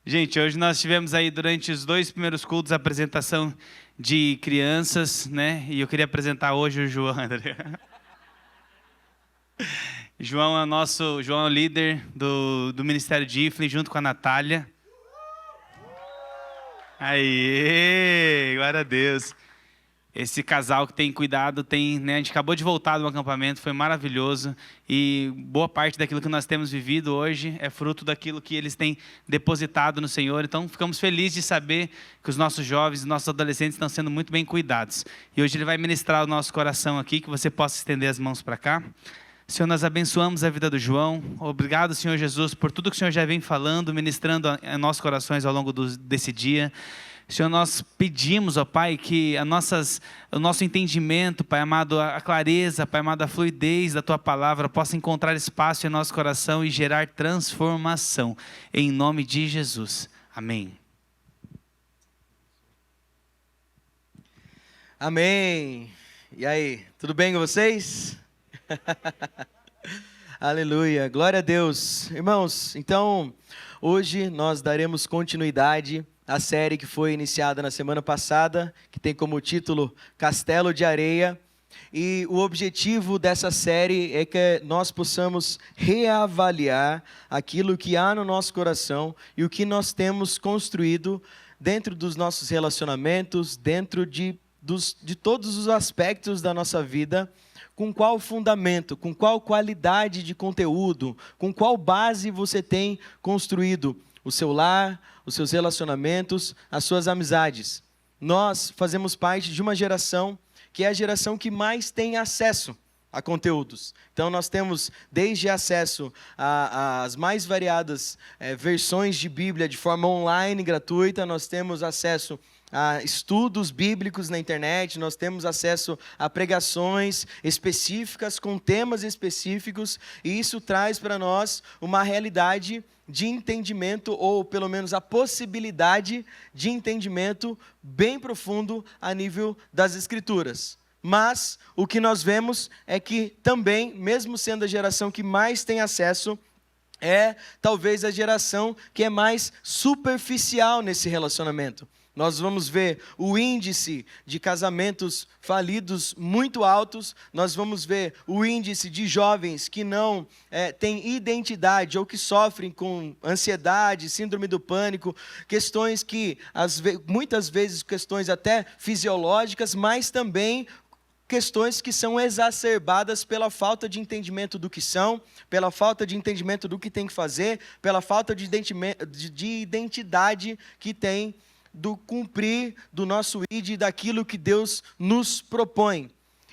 Gente, hoje nós tivemos aí durante os 2 primeiros cultos a apresentação de crianças, né? E eu queria apresentar hoje o João, André. João é o líder do Ministério de Iflin, junto com a Natália. Aê, glória a Deus. Esse casal que tem cuidado, né, a gente acabou de voltar do acampamento, foi maravilhoso. E boa parte daquilo que nós temos vivido hoje é fruto daquilo que eles têm depositado no Senhor. Então, ficamos felizes de saber que os nossos jovens e nossos adolescentes estão sendo muito bem cuidados. E hoje Ele vai ministrar o nosso coração aqui, que você possa estender as mãos para cá. Senhor, nós abençoamos a vida do João. Obrigado, Senhor Jesus, por tudo que o Senhor já vem falando, ministrando em nossos corações ao longo desse dia. Senhor, nós pedimos, ó Pai, que o nosso entendimento, Pai amado, a clareza, Pai amado, a fluidez da Tua palavra possa encontrar espaço em nosso coração e gerar transformação. Em nome de Jesus. Amém. Amém. E aí, tudo bem com vocês? Aleluia, glória a Deus. Irmãos, então, hoje nós daremos continuidade à série que foi iniciada na semana passada, que tem como título Castelo de Areia. E o objetivo dessa série é que nós possamos reavaliar aquilo que há no nosso coração e o que nós temos construído dentro dos nossos relacionamentos, dentro de todos os aspectos da nossa vida. Com qual fundamento, com qual qualidade de conteúdo, com qual base você tem construído o seu lar, os seus relacionamentos, as suas amizades. Nós fazemos parte de uma geração que é a geração que mais tem acesso a conteúdos. Então nós temos desde acesso às mais variadas versões de Bíblia de forma online gratuita, nós temos acesso a estudos bíblicos na internet, nós temos acesso a pregações específicas, com temas específicos, e isso traz para nós uma realidade de entendimento, ou pelo menos a possibilidade de entendimento bem profundo a nível das Escrituras. Mas o que nós vemos é que também, mesmo sendo a geração que mais tem acesso, é talvez a geração que é mais superficial nesse relacionamento. Nós vamos ver o índice de casamentos falidos muito altos, nós vamos ver o índice de jovens que não têm identidade ou que sofrem com ansiedade, síndrome do pânico, questões que, muitas vezes, questões até fisiológicas, mas também questões que são exacerbadas pela falta de entendimento do que são, pela falta de entendimento do que tem que fazer, pela falta de identidade que tem do cumprir do nosso ID, daquilo que Deus nos propõe.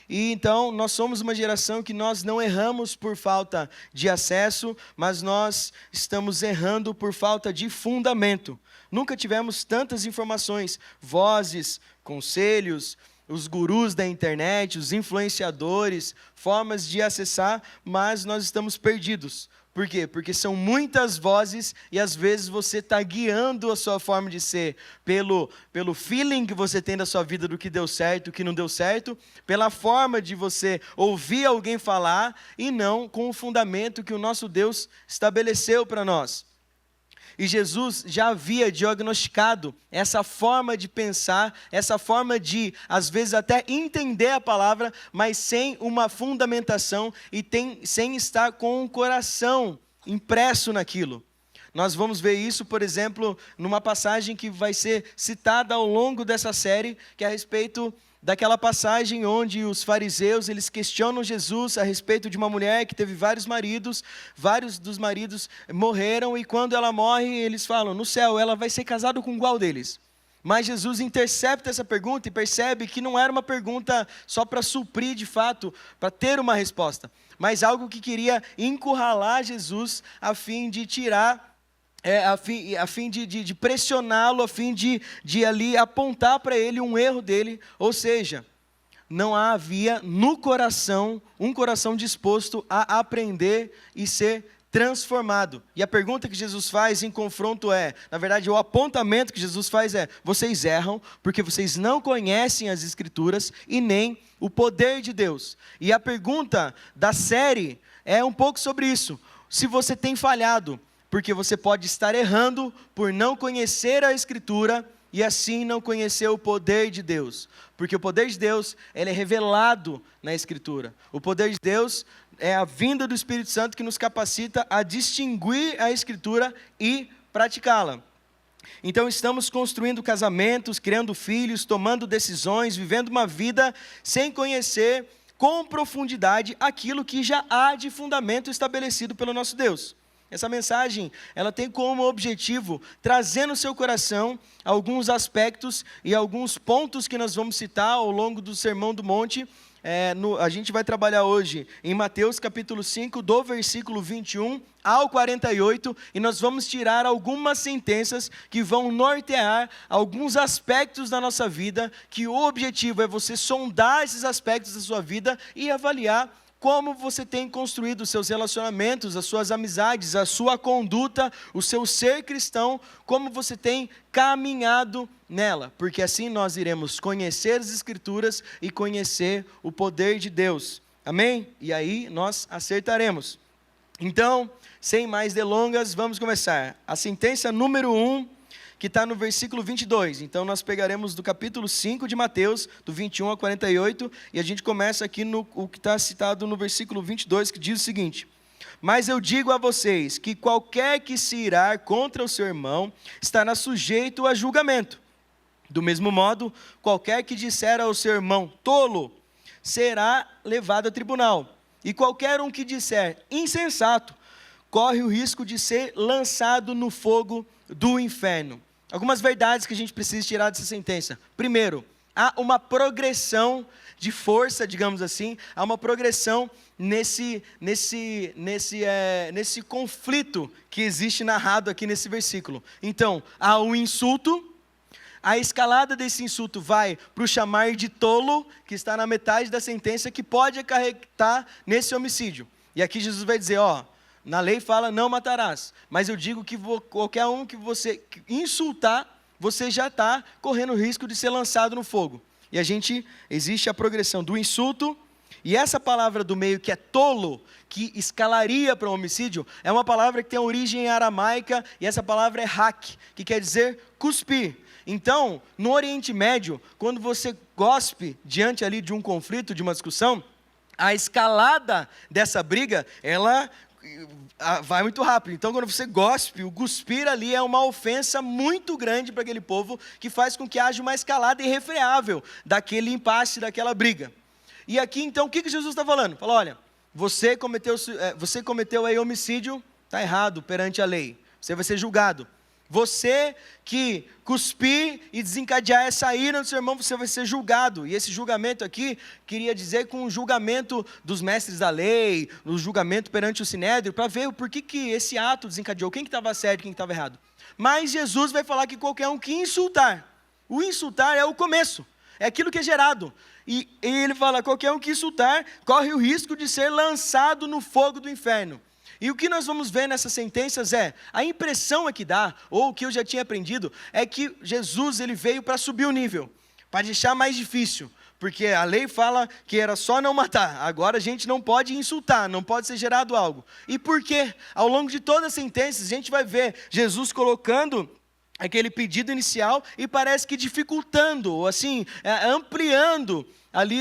E então nós somos uma geração que nós não erramos por falta de acesso, mas nós estamos errando por falta de fundamento. Nunca tivemos tantas informações, vozes, conselhos, os gurus da internet, os influenciadores, formas de acessar, mas nós estamos perdidos. Por quê? Porque são muitas vozes e às vezes você está guiando a sua forma de ser pelo feeling que você tem da sua vida do que deu certo, do que não deu certo, pela forma de você ouvir alguém falar e não com o fundamento que o nosso Deus estabeleceu para nós. E Jesus já havia diagnosticado essa forma de pensar, essa forma de, às vezes, até entender a palavra, mas sem uma fundamentação e sem estar com o coração impresso naquilo. Nós vamos ver isso, por exemplo, numa passagem que vai ser citada ao longo dessa série, que é a respeito daquela passagem onde os fariseus, eles questionam Jesus a respeito de uma mulher que teve vários dos maridos morreram, e quando ela morre, eles falam, no céu, ela vai ser casada com qual deles? Mas Jesus intercepta essa pergunta e percebe que não era uma pergunta só para suprir de fato, para ter uma resposta, mas algo que queria encurralar Jesus a fim de tirar, a fim de pressioná-lo, a fim de ali apontar para ele um erro dele, ou seja, não havia no coração um coração disposto a aprender e ser transformado. E a pergunta que Jesus faz em confronto na verdade o apontamento que Jesus faz vocês erram porque vocês não conhecem as Escrituras e nem o poder de Deus. E a pergunta da série é um pouco sobre isso. Se você tem falhado, porque você pode estar errando por não conhecer a Escritura e assim não conhecer o poder de Deus. Porque o poder de Deus, ele é revelado na Escritura. O poder de Deus é a vinda do Espírito Santo que nos capacita a distinguir a Escritura e praticá-la. Então estamos construindo casamentos, criando filhos, tomando decisões, vivendo uma vida sem conhecer com profundidade aquilo que já há de fundamento estabelecido pelo nosso Deus. Essa mensagem, ela tem como objetivo trazer no seu coração alguns aspectos e alguns pontos que nós vamos citar ao longo do Sermão do Monte. A gente vai trabalhar hoje em Mateus capítulo 5, do versículo 21 ao 48, e nós vamos tirar algumas sentenças que vão nortear alguns aspectos da nossa vida, que o objetivo é você sondar esses aspectos da sua vida e avaliar como você tem construído os seus relacionamentos, as suas amizades, a sua conduta, o seu ser cristão, como você tem caminhado nela, porque assim nós iremos conhecer as Escrituras e conhecer o poder de Deus, amém? E aí nós acertaremos. Então, sem mais delongas, vamos começar. A sentença número 1, que está no versículo 22. Então, nós pegaremos do capítulo 5 de Mateus, do 21 ao 48, e a gente começa aqui no o que está citado no versículo 22, que diz o seguinte: mas eu digo a vocês que qualquer que se irar contra o seu irmão estará sujeito a julgamento. Do mesmo modo, qualquer que disser ao seu irmão tolo será levado a tribunal. E qualquer um que disser insensato corre o risco de ser lançado no fogo do inferno. Algumas verdades que a gente precisa tirar dessa sentença. Primeiro, há uma progressão de força, digamos assim, há uma progressão nesse conflito que existe narrado aqui nesse versículo. Então, há um insulto, a escalada desse insulto vai para o chamar de tolo, que está na metade da sentença, que pode acarretar nesse homicídio. E aqui Jesus vai dizer, na lei fala não matarás, mas eu digo que qualquer um que você insultar, você já está correndo o risco de ser lançado no fogo. E existe a progressão do insulto, e essa palavra do meio que é tolo, que escalaria para o homicídio, é uma palavra que tem origem aramaica, e essa palavra é hak, que quer dizer cuspir. Então, no Oriente Médio, quando você cospe diante ali de um conflito, de uma discussão, a escalada dessa briga, ela vai muito rápido. Então, quando você gospe, o cuspir ali é uma ofensa muito grande para aquele povo, que faz com que haja uma escalada irrefreável daquele impasse, daquela briga. E aqui, então, o que Jesus está falando? Fala, olha, você cometeu aí homicídio, está errado perante a lei, você vai ser julgado. Você que cuspir e desencadear essa ira do seu irmão, você vai ser julgado. E esse julgamento aqui, queria dizer com o julgamento dos mestres da lei, o julgamento perante o sinédrio, para ver o porquê que esse ato desencadeou, quem que estava certo e quem que estava errado. Mas Jesus vai falar que qualquer um que insultar, o insultar é o começo, é aquilo que é gerado. E ele fala, qualquer um que insultar, corre o risco de ser lançado no fogo do inferno. E o que nós vamos ver nessas sentenças a impressão que dá, ou o que eu já tinha aprendido, é que Jesus ele veio para subir o nível, para deixar mais difícil, porque a lei fala que era só não matar, agora a gente não pode insultar, não pode ser gerado algo. E por quê? Ao longo de todas as sentenças, a gente vai ver Jesus colocando aquele pedido inicial e parece que dificultando, ou assim, ampliando ali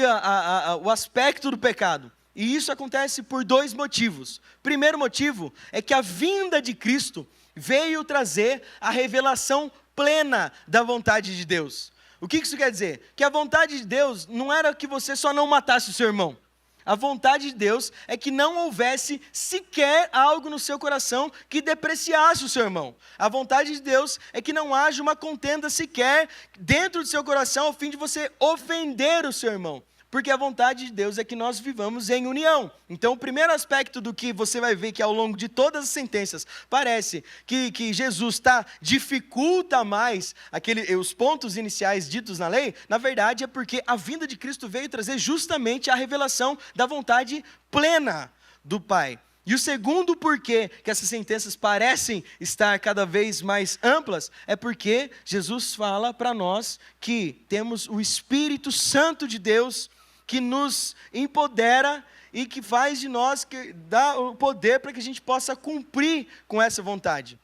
o aspecto do pecado. E isso acontece por dois motivos. Primeiro motivo é que a vinda de Cristo veio trazer a revelação plena da vontade de Deus. O que isso quer dizer? Que a vontade de Deus não era que você só não matasse o seu irmão. A vontade de Deus é que não houvesse sequer algo no seu coração que depreciasse o seu irmão. A vontade de Deus é que não haja uma contenda sequer dentro do seu coração ao fim de você ofender o seu irmão. Porque a vontade de Deus é que nós vivamos em união. Então, o primeiro aspecto do que você vai ver que ao longo de todas as sentenças, parece que Jesus dificulta mais os pontos iniciais ditos na lei, na verdade é porque a vinda de Cristo veio trazer justamente a revelação da vontade plena do Pai. E o segundo porquê que essas sentenças parecem estar cada vez mais amplas, é porque Jesus fala para nós que temos o Espírito Santo de Deus, que nos empodera e que faz de nós, que dá o poder para que a gente possa cumprir com essa vontade.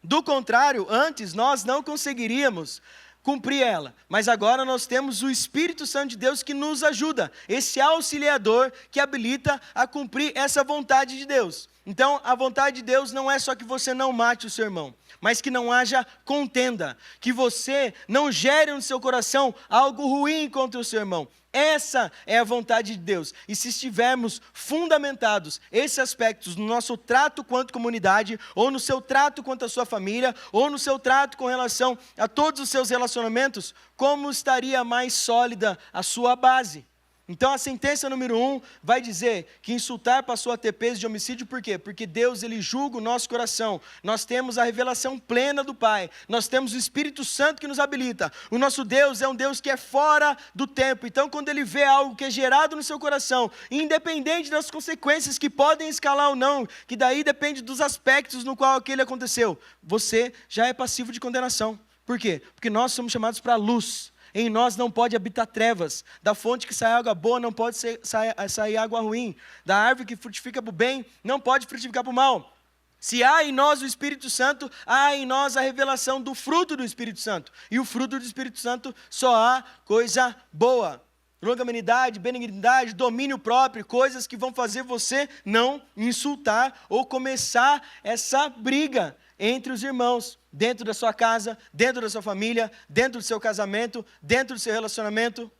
Do contrário, antes nós não conseguiríamos cumprir ela, mas agora nós temos o Espírito Santo de Deus que nos ajuda, esse auxiliador que habilita a cumprir essa vontade de Deus. Então, a vontade de Deus não é só que você não mate o seu irmão, mas que não haja contenda, que você não gere no seu coração algo ruim contra o seu irmão. Essa é a vontade de Deus. E se estivermos fundamentados esses aspectos no nosso trato quanto comunidade, ou no seu trato quanto a sua família, ou no seu trato com relação a todos os seus relacionamentos, como estaria mais sólida a sua base? Então a sentença número 1 vai dizer que insultar passou a ter peso de homicídio, por quê? Porque Deus, Ele julga o nosso coração, nós temos a revelação plena do Pai, nós temos o Espírito Santo que nos habilita, o nosso Deus é um Deus que é fora do tempo, então quando Ele vê algo que é gerado no seu coração, independente das consequências que podem escalar ou não, que daí depende dos aspectos no qual aquele aconteceu, você já é passivo de condenação. Por quê? Porque nós somos chamados para a luz. Em nós não pode habitar trevas. Da fonte que sai água boa não pode sair água ruim. Da árvore que frutifica para o bem não pode frutificar para o mal. Se há em nós o Espírito Santo, há em nós a revelação do fruto do Espírito Santo. E o fruto do Espírito Santo só há coisa boa. Longanimidade, benignidade, domínio próprio, coisas que vão fazer você não insultar ou começar essa briga entre os irmãos, dentro da sua casa, dentro da sua família, dentro do seu casamento, dentro do seu relacionamento.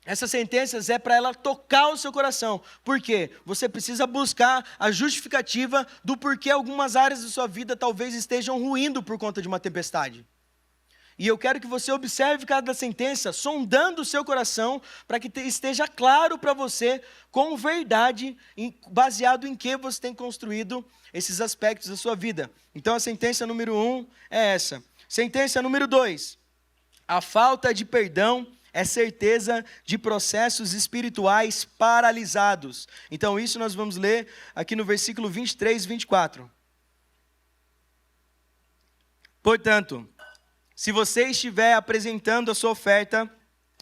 Essas sentenças é para ela tocar o seu coração. Por quê? Você precisa buscar a justificativa do porquê algumas áreas da sua vida talvez estejam ruindo por conta de uma tempestade. E eu quero que você observe cada sentença, sondando o seu coração, para que esteja claro para você, com verdade, baseado em que você tem construído esses aspectos da sua vida. Então a sentença número 1 é essa. Sentença número 2. A falta de perdão é certeza de processos espirituais paralisados. Então isso nós vamos ler aqui no versículo 23 e 24. Portanto, se você estiver apresentando a sua oferta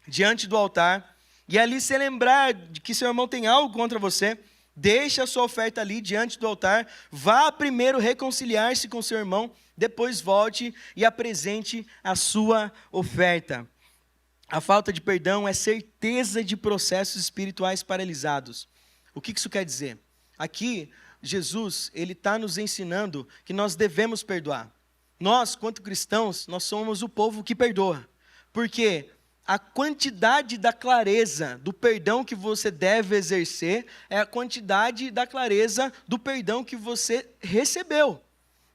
diante do altar, e ali se lembrar de que seu irmão tem algo contra você, deixe a sua oferta ali diante do altar, vá primeiro reconciliar-se com seu irmão, depois volte e apresente a sua oferta. A falta de perdão é certeza de processos espirituais paralisados. O que isso quer dizer? Aqui, Jesus, ele está nos ensinando que nós devemos perdoar. Nós, quanto cristãos, nós somos o povo que perdoa. Porque a quantidade da clareza do perdão que você deve exercer é a quantidade da clareza do perdão que você recebeu.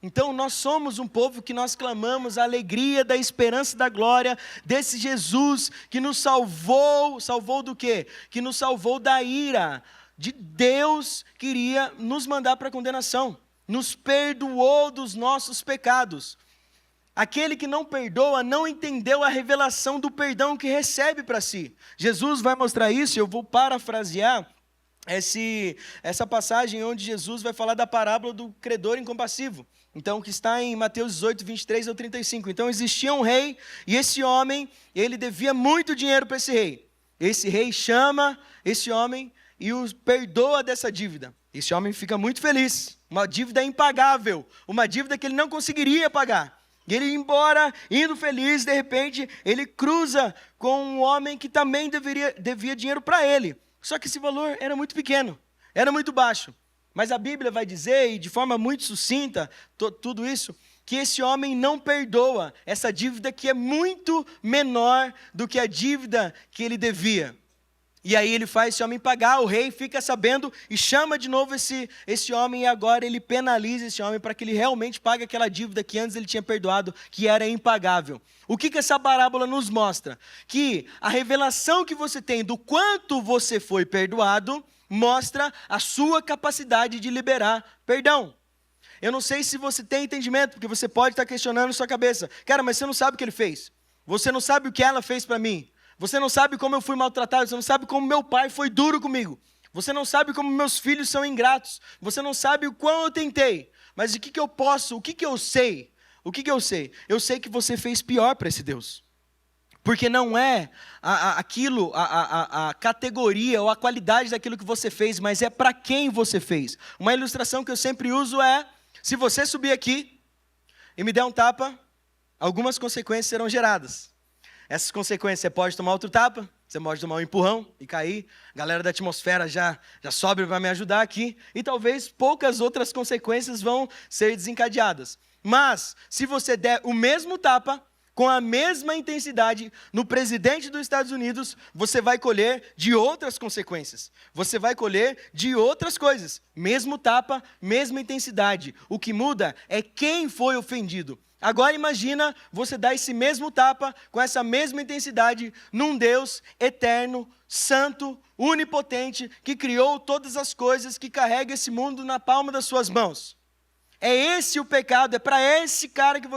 Então nós somos um povo que nós clamamos a alegria da esperança da glória desse Jesus que nos salvou do quê? Que nos salvou da ira de Deus que iria nos mandar para a condenação. Nos perdoou dos nossos pecados. Aquele que não perdoa não entendeu a revelação do perdão que recebe para si. Jesus vai mostrar isso, eu vou parafrasear essa passagem onde Jesus vai falar da parábola do credor incompassivo. Então, que está em Mateus 18, 23 ao 35. Então, existia um rei, e esse homem, ele devia muito dinheiro para esse rei. Esse rei chama esse homem e o perdoa dessa dívida. Esse homem fica muito feliz. Uma dívida impagável, uma dívida que ele não conseguiria pagar. E ele ia embora, indo feliz, de repente, ele cruza com um homem que também devia dinheiro para ele. Só que esse valor era muito pequeno, era muito baixo. Mas a Bíblia vai dizer, e de forma muito sucinta, tudo isso, que esse homem não perdoa essa dívida que é muito menor do que a dívida que ele devia. E aí ele faz esse homem pagar, o rei fica sabendo e chama de novo esse homem, e agora ele penaliza esse homem para que ele realmente pague aquela dívida que antes ele tinha perdoado, que era impagável. O que essa parábola nos mostra? Que a revelação que você tem do quanto você foi perdoado, mostra a sua capacidade de liberar perdão. Eu não sei se você tem entendimento, porque você pode estar questionando na sua cabeça. Cara, mas você não sabe o que ele fez. Você não sabe o que ela fez para mim. Você não sabe como eu fui maltratado, você não sabe como meu pai foi duro comigo. Você não sabe como meus filhos são ingratos. Você não sabe o quão eu tentei. Mas o que eu posso, o que eu sei? O que eu sei? Eu sei que você fez pior para esse Deus. Porque não é aquilo, a categoria ou a qualidade daquilo que você fez, mas é para quem você fez. Uma ilustração que eu sempre uso é, se você subir aqui e me der um tapa, algumas consequências serão geradas. Essas consequências, você pode tomar outro tapa, você pode tomar um empurrão e cair. A galera da atmosfera já sobe para me ajudar aqui. E talvez poucas outras consequências vão ser desencadeadas. Mas, se você der o mesmo tapa, com a mesma intensidade, no presidente dos Estados Unidos, você vai colher de outras consequências. Você vai colher de outras coisas. Mesmo tapa, mesma intensidade. O que muda é quem foi ofendido. Agora imagina você dar esse mesmo tapa, com essa mesma intensidade, num Deus eterno, santo, onipotente, que criou todas as coisas, que carrega esse mundo na palma das suas mãos. É esse o pecado, é para esse cara que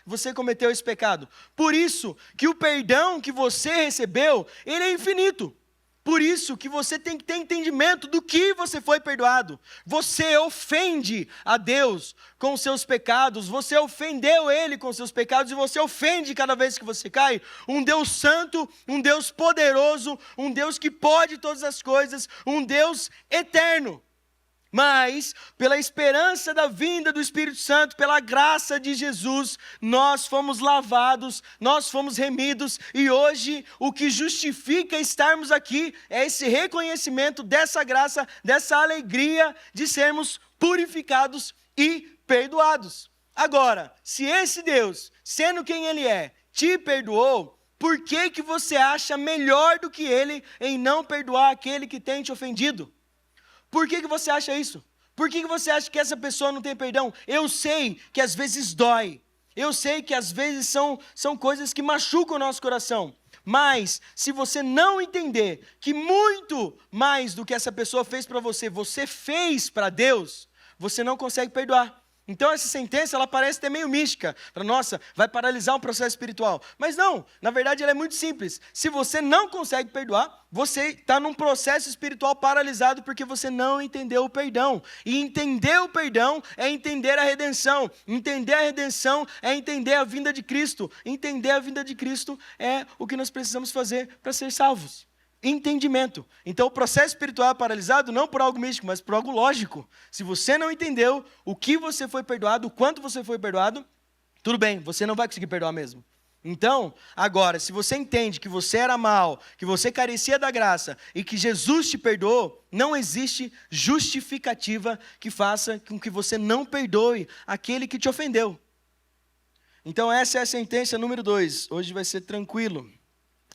você cometeu esse pecado. Por isso que o perdão que você recebeu, ele é infinito. Por isso que você tem que ter entendimento do que você foi perdoado. Você ofende a Deus com os seus pecados, você ofendeu Ele com os seus pecados, e você ofende cada vez que você cai. Um Deus santo, um Deus poderoso, um Deus que pode todas as coisas, um Deus eterno. Mas, pela esperança da vinda do Espírito Santo, pela graça de Jesus, nós fomos lavados, nós fomos remidos, e hoje o que justifica estarmos aqui é esse reconhecimento dessa graça, dessa alegria de sermos purificados e perdoados. Agora, se esse Deus, sendo quem Ele é, te perdoou, por que você acha melhor do que Ele em não perdoar aquele que tem te ofendido? Por que você acha isso? Por que você acha que essa pessoa não tem perdão? Eu sei que às vezes dói. Eu sei que às vezes são coisas que machucam o nosso coração. Mas, se você não entender que muito mais do que essa pessoa fez para você, você fez para Deus, você não consegue perdoar. Então essa sentença, ela parece até meio mística. Nossa, vai paralisar um processo espiritual. Mas não, na verdade ela é muito simples. Se você não consegue perdoar, você está num processo espiritual paralisado porque você não entendeu o perdão. E entender o perdão é entender a redenção. Entender a redenção é entender a vinda de Cristo. Entender a vinda de Cristo é o que nós precisamos fazer para ser salvos. Entendimento. Então o processo espiritual é paralisado não por algo místico, mas por algo lógico. Se você não entendeu o que você foi perdoado, o quanto você foi perdoado, tudo bem, você não vai conseguir perdoar mesmo. Então, agora, se você entende que você era mal, que você carecia da graça e que Jesus te perdoou, não existe justificativa que faça com que você não perdoe aquele que te ofendeu. Então essa é a sentença número 2. Hoje vai ser tranquilo.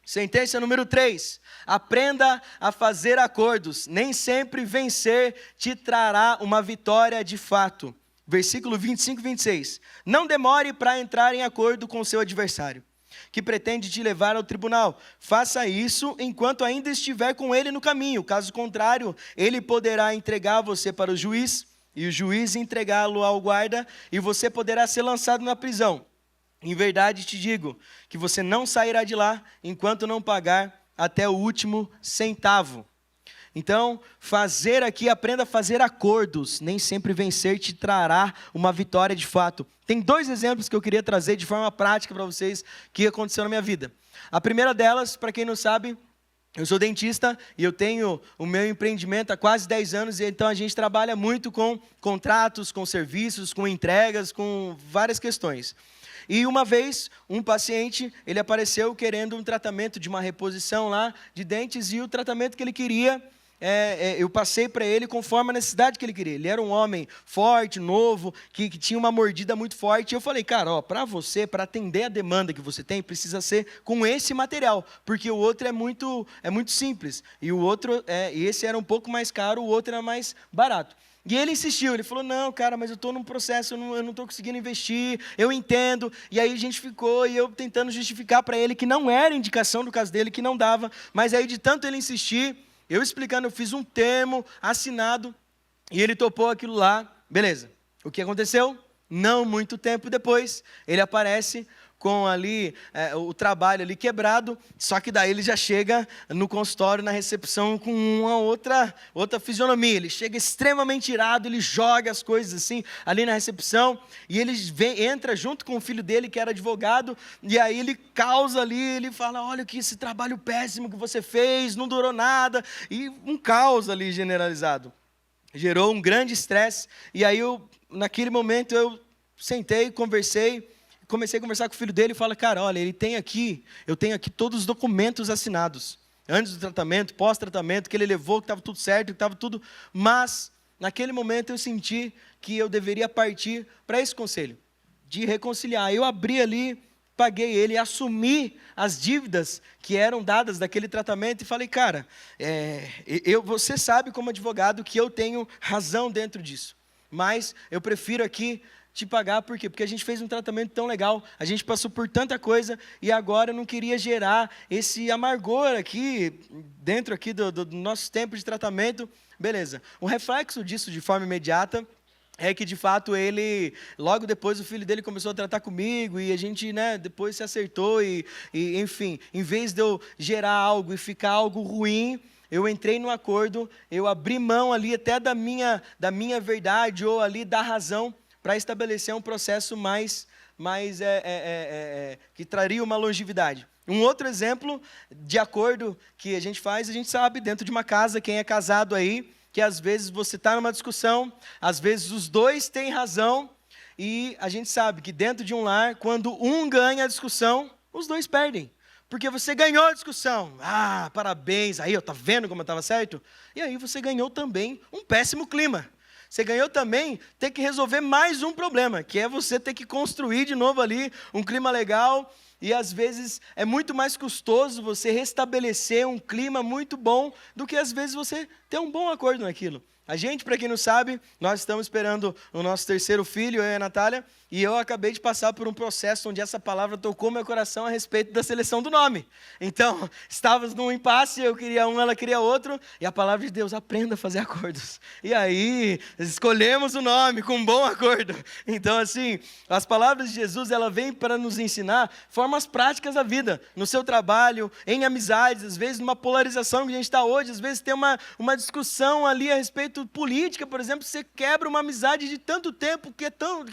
Sentença número 3, aprenda a fazer acordos, nem sempre vencer te trará uma vitória de fato. Versículo 25 e 26, não demore para entrar em acordo com o seu adversário, que pretende te levar ao tribunal. Faça isso enquanto ainda estiver com ele no caminho, caso contrário, ele poderá entregar você para o juiz, e o juiz entregá-lo ao guarda, e você poderá ser lançado na prisão. Em verdade te digo que você não sairá de lá enquanto não pagar até o último centavo. Então, aprenda a fazer acordos, nem sempre vencer te trará uma vitória de fato. Tem 2 exemplos que eu queria trazer de forma prática para vocês que aconteceu na minha vida. A primeira delas, para quem não sabe, eu sou dentista e eu tenho o meu empreendimento há quase 10 anos, e então a gente trabalha muito com contratos, com serviços, com entregas, com várias questões. E uma vez, um paciente, ele apareceu querendo um tratamento de uma reposição lá de dentes, e o tratamento que ele queria, eu passei para ele conforme a necessidade que ele queria. Ele era um homem forte, novo, que tinha uma mordida muito forte. E eu falei, cara, para você, para atender a demanda que você tem, precisa ser com esse material, porque o outro é muito simples. E o outro, esse era um pouco mais caro, o outro era mais barato. E ele insistiu, ele falou, não, cara, mas eu estou num processo, eu não estou conseguindo investir, eu entendo. E aí a gente ficou, e eu tentando justificar para ele que não era indicação do caso dele, que não dava. Mas aí de tanto ele insistir, eu explicando, eu fiz um termo assinado, e ele topou aquilo lá, beleza. O que aconteceu? Não muito tempo depois, ele aparece com ali o trabalho ali quebrado, só que daí ele já chega no consultório, na recepção, com uma outra fisionomia. Ele chega extremamente irado, ele joga as coisas assim ali na recepção, e ele entra junto com o filho dele, que era advogado, e aí ele causa ali, ele fala: olha que esse trabalho péssimo que você fez, não durou nada, e um caos ali generalizado. Gerou um grande estresse, e aí naquele momento eu sentei, comecei a conversar com o filho dele e falo: cara, olha, eu tenho aqui todos os documentos assinados, antes do tratamento, pós-tratamento, que ele levou, que estava tudo certo, que estava tudo, mas naquele momento eu senti que eu deveria partir para esse conselho, de reconciliar. Eu abri ali, paguei ele, assumi as dívidas que eram dadas daquele tratamento e falei: cara, você sabe como advogado que eu tenho razão dentro disso, mas eu prefiro aqui te pagar. Por quê? Porque a gente fez um tratamento tão legal, a gente passou por tanta coisa, e agora eu não queria gerar esse amargor aqui, dentro aqui do nosso tempo de tratamento. Beleza. O reflexo disso, de forma imediata, é que, de fato, logo depois o filho dele começou a tratar comigo, e a gente, depois se acertou, e enfim, em vez de eu gerar algo e ficar algo ruim, eu entrei no acordo, eu abri mão ali até da minha verdade, ou ali da razão, para estabelecer um processo mais que traria uma longevidade. Um outro exemplo de acordo que a gente faz, a gente sabe, dentro de uma casa, quem é casado aí, que às vezes você está numa discussão, às vezes os dois têm razão, e a gente sabe que dentro de um lar, quando um ganha a discussão, os dois perdem. Porque você ganhou a discussão. Ah, parabéns, aí, tá vendo como eu estava certo? E aí você ganhou também um péssimo clima. Você ganhou também ter que resolver mais um problema, que é você ter que construir de novo ali um clima legal, e às vezes é muito mais custoso você restabelecer um clima muito bom do que às vezes você ter um bom acordo naquilo. A gente, para quem não sabe, nós estamos esperando o nosso terceiro filho, eu e a Natália, e eu acabei de passar por um processo onde essa palavra tocou meu coração a respeito da seleção do nome. Então, estávamos num impasse, eu queria um, ela queria outro, e a palavra de Deus: aprenda a fazer acordos. E aí, escolhemos o nome com um bom acordo. Então, assim, as palavras de Jesus, ela vem para nos ensinar formas práticas da vida, no seu trabalho, em amizades, às vezes numa polarização que a gente está hoje, às vezes tem uma discussão ali a respeito política, por exemplo, você quebra uma amizade de tanto tempo, que é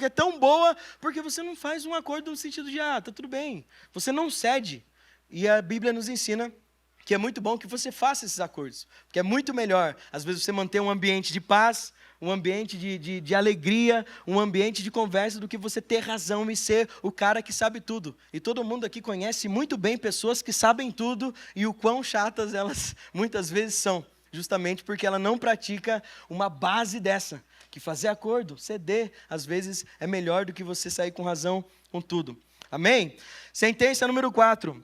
tão boa, porque você não faz um acordo no sentido de: tá tudo bem, você não cede. E a Bíblia nos ensina que é muito bom que você faça esses acordos, porque é muito melhor, às vezes, você manter um ambiente de paz, um ambiente de alegria, um ambiente de conversa, do que você ter razão e ser o cara que sabe tudo. E todo mundo aqui conhece muito bem pessoas que sabem tudo, e o quão chatas elas muitas vezes são, justamente porque ela não pratica uma base dessa, que fazer acordo, ceder, às vezes é melhor do que você sair com razão com tudo. Amém? Sentença número 4.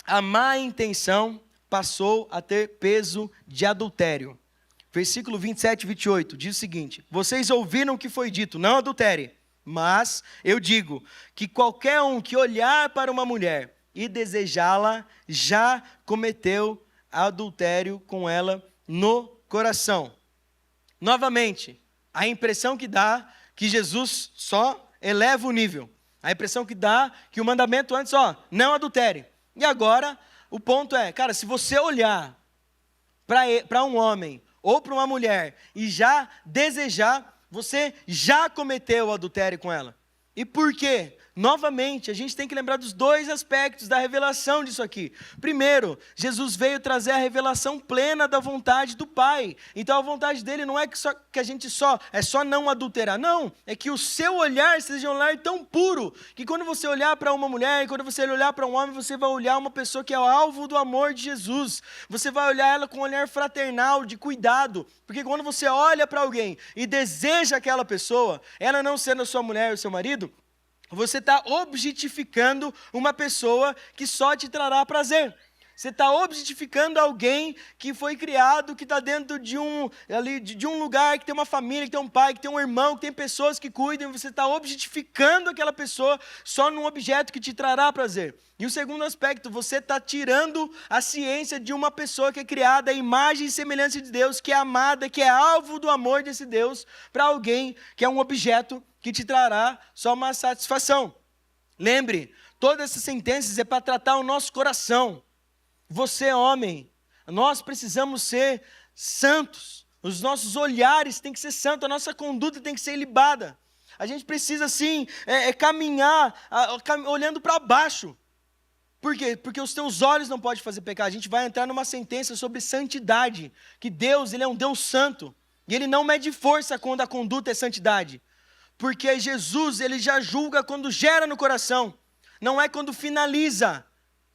A má intenção passou a ter peso de adultério. Versículo 27 e 28 diz o seguinte: vocês ouviram o que foi dito: não adultere. Mas eu digo que qualquer um que olhar para uma mulher e desejá-la, já cometeu adultério com ela no coração. Novamente, a impressão que dá que Jesus só eleva o nível. A impressão que dá que o mandamento antes, não adultere. E agora, o ponto é, cara, se você olhar para um homem ou para uma mulher e já desejar, você já cometeu o adultério com ela. E por quê? Novamente, a gente tem que lembrar dos dois aspectos da revelação disso aqui. Primeiro, Jesus veio trazer a revelação plena da vontade do Pai. Então a vontade dele não é que a gente só não adulterar. Não, é que o seu olhar seja um olhar tão puro, que quando você olhar para uma mulher, e quando você olhar para um homem, você vai olhar uma pessoa que é o alvo do amor de Jesus. Você vai olhar ela com um olhar fraternal, de cuidado. Porque quando você olha para alguém e deseja aquela pessoa, ela não sendo a sua mulher ou seu marido, você está objetificando uma pessoa que só te trará prazer. Você está objetificando alguém que foi criado, que está dentro de um lugar, que tem uma família, que tem um pai, que tem um irmão, que tem pessoas que cuidam. Você está objetificando aquela pessoa só num objeto que te trará prazer. E o segundo aspecto, você está tirando a ciência de uma pessoa que é criada à imagem e semelhança de Deus, que é amada, que é alvo do amor desse Deus, para alguém que é um objeto que te trará só uma satisfação. Lembre, todas essas sentenças é para tratar o nosso coração. Você, homem, nós precisamos ser santos. Os nossos olhares têm que ser santos, a nossa conduta tem que ser ilibada. A gente precisa, sim, caminhar olhando para baixo. Por quê? Porque os teus olhos não podem fazer pecar. A gente vai entrar numa sentença sobre santidade, que Deus, Ele é um Deus santo, e Ele não mede força quando a conduta é santidade, porque Jesus, Ele já julga quando gera no coração, não é quando finaliza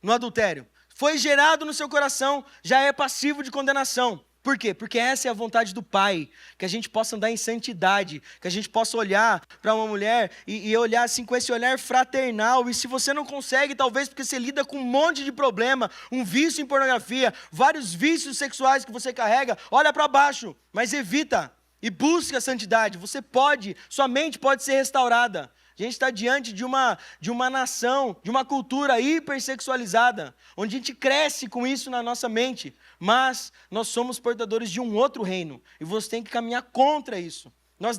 no adultério. Foi gerado no seu coração, já é passivo de condenação. Por quê? Porque essa é a vontade do Pai, que a gente possa andar em santidade, que a gente possa olhar para uma mulher e olhar assim com esse olhar fraternal. E se você não consegue, talvez porque você lida com um monte de problema, um vício em pornografia, vários vícios sexuais que você carrega, olha para baixo, mas evita e busca a santidade. Você pode, sua mente pode ser restaurada. A gente está diante de uma nação, de uma cultura hipersexualizada, onde a gente cresce com isso na nossa mente, mas nós somos portadores de um outro reino, e você tem que caminhar contra isso. Nós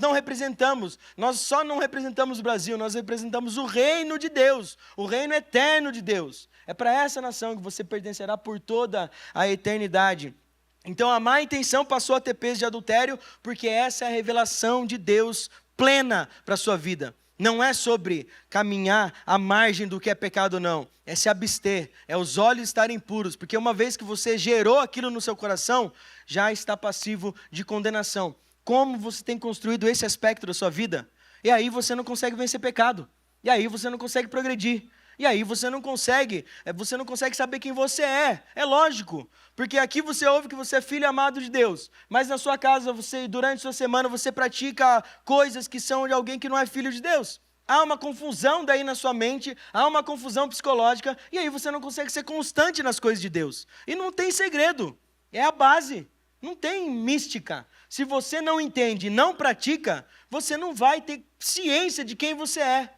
só não representamos o Brasil, nós representamos o reino de Deus, o reino eterno de Deus. É para essa nação que você pertencerá por toda a eternidade. Então a má intenção passou a ter peso de adultério, porque essa é a revelação de Deus plena para a sua vida. Não é sobre caminhar à margem do que é pecado ou não, é se abster, é os olhos estarem puros, porque uma vez que você gerou aquilo no seu coração, já está passivo de condenação. Como você tem construído esse aspecto da sua vida? E aí você não consegue vencer pecado, e aí você não consegue progredir, e aí você não consegue saber quem você é. É lógico, porque aqui você ouve que você é filho amado de Deus, mas na sua casa, durante a sua semana, você pratica coisas que são de alguém que não é filho de Deus. Há uma confusão daí na sua mente, há uma confusão psicológica, e aí você não consegue ser constante nas coisas de Deus. E não tem segredo, é a base, não tem mística. Se você não entende e não pratica, você não vai ter ciência de quem você é.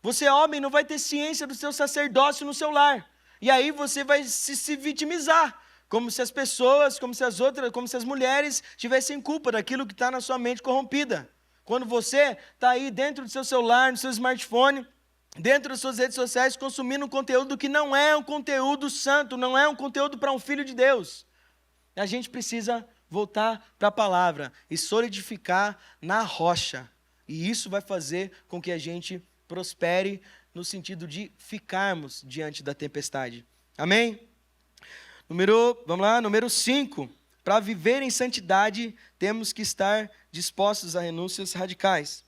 Você, homem, não vai ter ciência do seu sacerdócio no seu lar. E aí você vai se vitimizar, como se as pessoas, como se as mulheres tivessem culpa daquilo que está na sua mente corrompida. Quando você está aí dentro do seu celular, no seu smartphone, dentro das suas redes sociais, consumindo um conteúdo que não é um conteúdo santo, não é um conteúdo para um filho de Deus. A gente precisa voltar para a palavra e solidificar na rocha. E isso vai fazer com que a gente prospere no sentido de ficarmos diante da tempestade. Amém? Número 5. Para viver em santidade, temos que estar dispostos a renúncias radicais.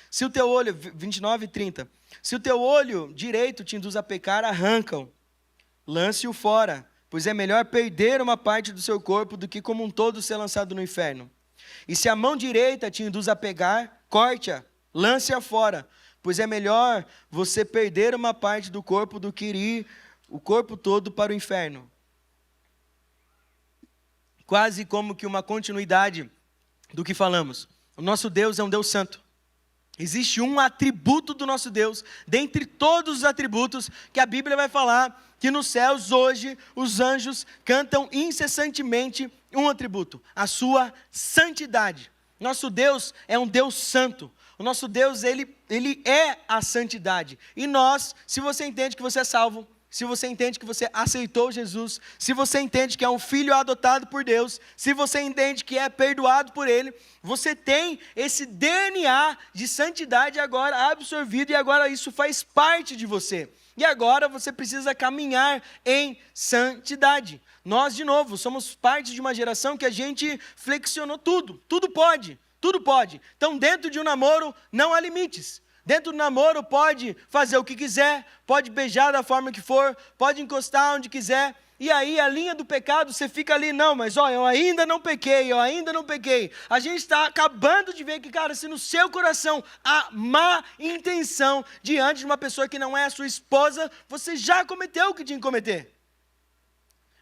Se o teu olho, 29 e 30, se o teu olho direito te induz a pecar, arranca-o, lance-o fora, pois é melhor perder uma parte do seu corpo do que como um todo ser lançado no inferno. E se a mão direita te induz a pecar, corte-a, lance-a fora, pois é melhor você perder uma parte do corpo do que ir o corpo todo para o inferno. Quase como que uma continuidade do que falamos. O nosso Deus é um Deus santo. Existe um atributo do nosso Deus, dentre todos os atributos, que a Bíblia vai falar que nos céus hoje os anjos cantam incessantemente um atributo, a sua santidade. Nosso Deus é um Deus santo. O nosso Deus, ele é a santidade. E nós, se você entende que você é salvo, se você entende que você aceitou Jesus, se você entende que é um filho adotado por Deus, se você entende que é perdoado por Ele, você tem esse DNA de santidade agora absorvido e agora isso faz parte de você. E agora você precisa caminhar em santidade. Nós, de novo, somos parte de uma geração que a gente flexionou tudo. Tudo pode. Tudo pode. Então, dentro de um namoro, não há limites. Dentro do namoro, pode fazer o que quiser, pode beijar da forma que for, pode encostar onde quiser. E aí, a linha do pecado, você fica ali, não, mas ó, eu ainda não pequei. A gente está acabando de ver que, cara, se no seu coração há má intenção diante de uma pessoa que não é a sua esposa, você já cometeu o que tinha que cometer.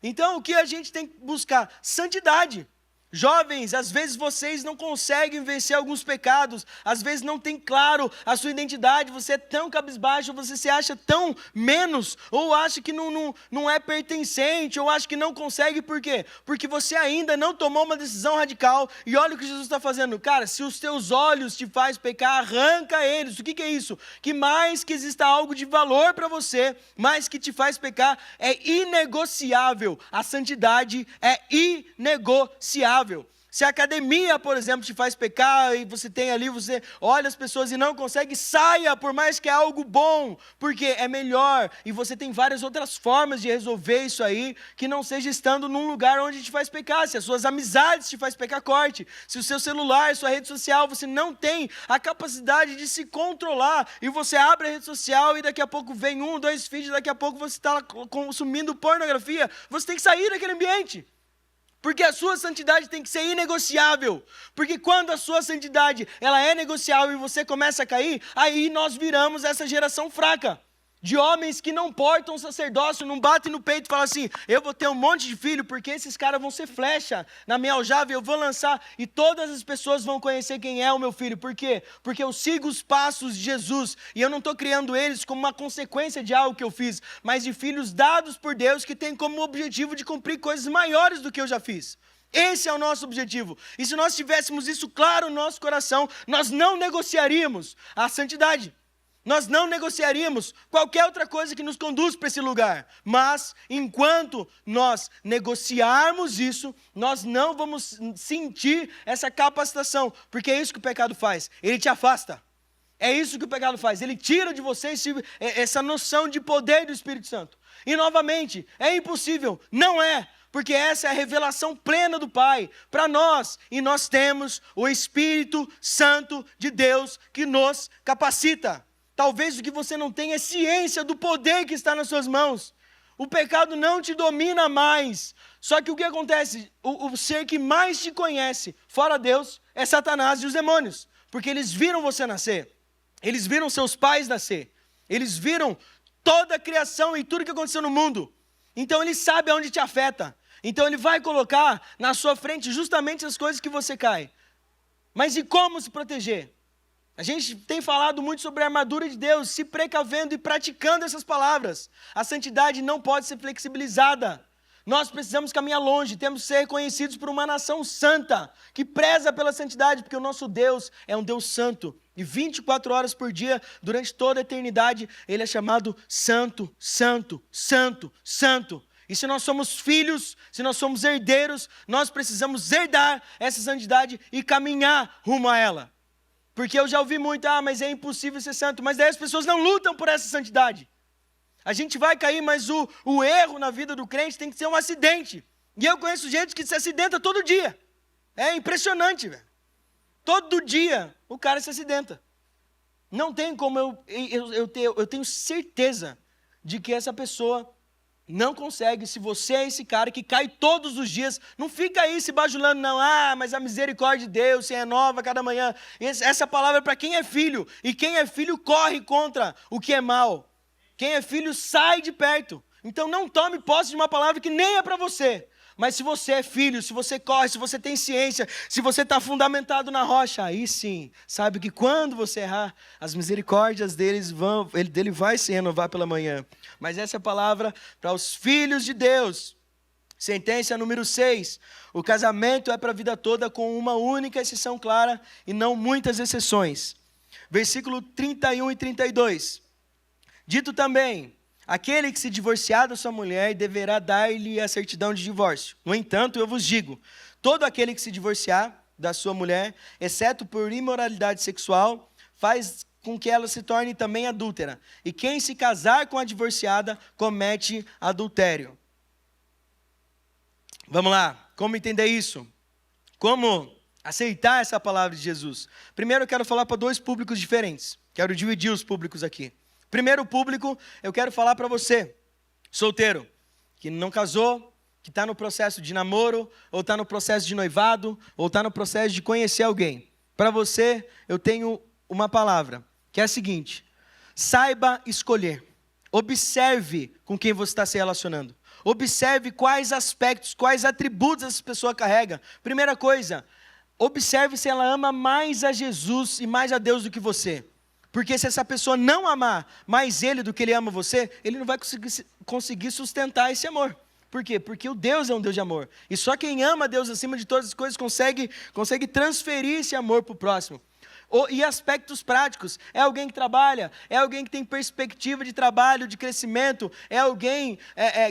Então, o que a gente tem que buscar? Santidade. Jovens, às vezes vocês não conseguem vencer alguns pecados, às vezes não tem claro a sua identidade, você é tão cabisbaixo, você se acha tão menos, ou acha que não é pertencente, ou acha que não consegue, por quê? Porque você ainda não tomou uma decisão radical, e olha o que Jesus está fazendo, cara, se os teus olhos te faz pecar, arranca eles. O que é isso? Que mais que exista algo de valor para você, mais que te faz pecar, é inegociável, a santidade é inegociável. Se a academia, por exemplo, te faz pecar e você tem ali, você olha as pessoas e não consegue, saia, por mais que é algo bom, porque é melhor. E você tem várias outras formas de resolver isso aí, que não seja estando num lugar onde te faz pecar. Se as suas amizades te faz pecar, corte. Se o seu celular, sua rede social, você não tem a capacidade de se controlar, e você abre a rede social e daqui a pouco vem 1, 2 feeds, daqui a pouco você está consumindo pornografia, você tem que sair daquele ambiente. Porque a sua santidade tem que ser inegociável. Porque quando a sua santidade ela é negociável e você começa a cair, aí nós viramos essa geração fraca. De homens que não portam sacerdócio, não batem no peito e falam assim, eu vou ter um monte de filho, porque esses caras vão ser flecha na minha aljava, eu vou lançar e todas as pessoas vão conhecer quem é o meu filho. Por quê? Porque eu sigo os passos de Jesus e eu não estou criando eles como uma consequência de algo que eu fiz, mas de filhos dados por Deus que têm como objetivo de cumprir coisas maiores do que eu já fiz. Esse é o nosso objetivo. E se nós tivéssemos isso claro no nosso coração, nós não negociaríamos a santidade. Nós não negociaríamos qualquer outra coisa que nos conduz para esse lugar. Mas, enquanto nós negociarmos isso, nós não vamos sentir essa capacitação. Porque é isso que o pecado faz. Ele te afasta. É isso que o pecado faz. Ele tira de você essa noção de poder do Espírito Santo. E, novamente, é impossível. Não é. Porque essa é a revelação plena do Pai para nós. E nós temos o Espírito Santo de Deus que nos capacita. Talvez o que você não tenha é ciência do poder que está nas suas mãos. O pecado não te domina mais. Só que o que acontece? O ser que mais te conhece, fora Deus, é Satanás e os demônios. Porque eles viram você nascer. Eles viram seus pais nascer. Eles viram toda a criação e tudo que aconteceu no mundo. Então ele sabe aonde te afeta. Então ele vai colocar na sua frente justamente as coisas que você cai. Mas e como se proteger? A gente tem falado muito sobre a armadura de Deus, se precavendo e praticando essas palavras. A santidade não pode ser flexibilizada. Nós precisamos caminhar longe, temos que ser reconhecidos por uma nação santa, que preza pela santidade, porque o nosso Deus é um Deus santo. E 24 horas por dia, durante toda a eternidade, Ele é chamado Santo, Santo, Santo, Santo. E se nós somos filhos, se nós somos herdeiros, nós precisamos herdar essa santidade e caminhar rumo a ela. Porque eu já ouvi muito, mas é impossível ser santo. Mas daí as pessoas não lutam por essa santidade. A gente vai cair, mas o erro na vida do crente tem que ser um acidente. E eu conheço gente que se acidenta todo dia. É impressionante, velho. Todo dia o cara se acidenta. Não tem como eu tenho certeza de que essa pessoa não consegue. Se você é esse cara que cai todos os dias, não fica aí se bajulando, não. Mas a misericórdia de Deus se renova cada manhã. Essa palavra é para quem é filho. E quem é filho corre contra o que é mal. Quem é filho sai de perto. Então não tome posse de uma palavra que nem é para você. Mas se você é filho, se você corre, se você tem ciência, se você está fundamentado na rocha, aí sim, sabe que quando você errar, as misericórdias dele vai se renovar pela manhã. Mas essa é a palavra para os filhos de Deus. Sentença número 6. O casamento é para a vida toda com uma única exceção clara e não muitas exceções. Versículo 31 e 32. Dito também, aquele que se divorciar da sua mulher deverá dar-lhe a certidão de divórcio. No entanto, eu vos digo, todo aquele que se divorciar da sua mulher, exceto por imoralidade sexual, faz com que ela se torne também adúltera. E quem se casar com a divorciada, comete adultério. Vamos lá, como entender isso? Como aceitar essa palavra de Jesus? Primeiro eu quero falar para 2 públicos diferentes. Quero dividir os públicos aqui. Primeiro público, eu quero falar para você, solteiro, que não casou, que está no processo de namoro, ou está no processo de noivado, ou está no processo de conhecer alguém. Para você, eu tenho uma palavra, que é a seguinte: saiba escolher. Observe com quem você está se relacionando. observe quais aspectos, quais atributos essa pessoa carrega. Primeira coisa, observe se ela ama mais a Jesus e mais a Deus do que você. Porque se essa pessoa não amar mais ele do que ele ama você, ele não vai conseguir sustentar esse amor. Por quê? Porque o Deus é um Deus de amor. E só quem ama a Deus acima de todas as coisas consegue transferir esse amor para o próximo. E aspectos práticos, é alguém que trabalha, é alguém que tem perspectiva de trabalho, de crescimento, é alguém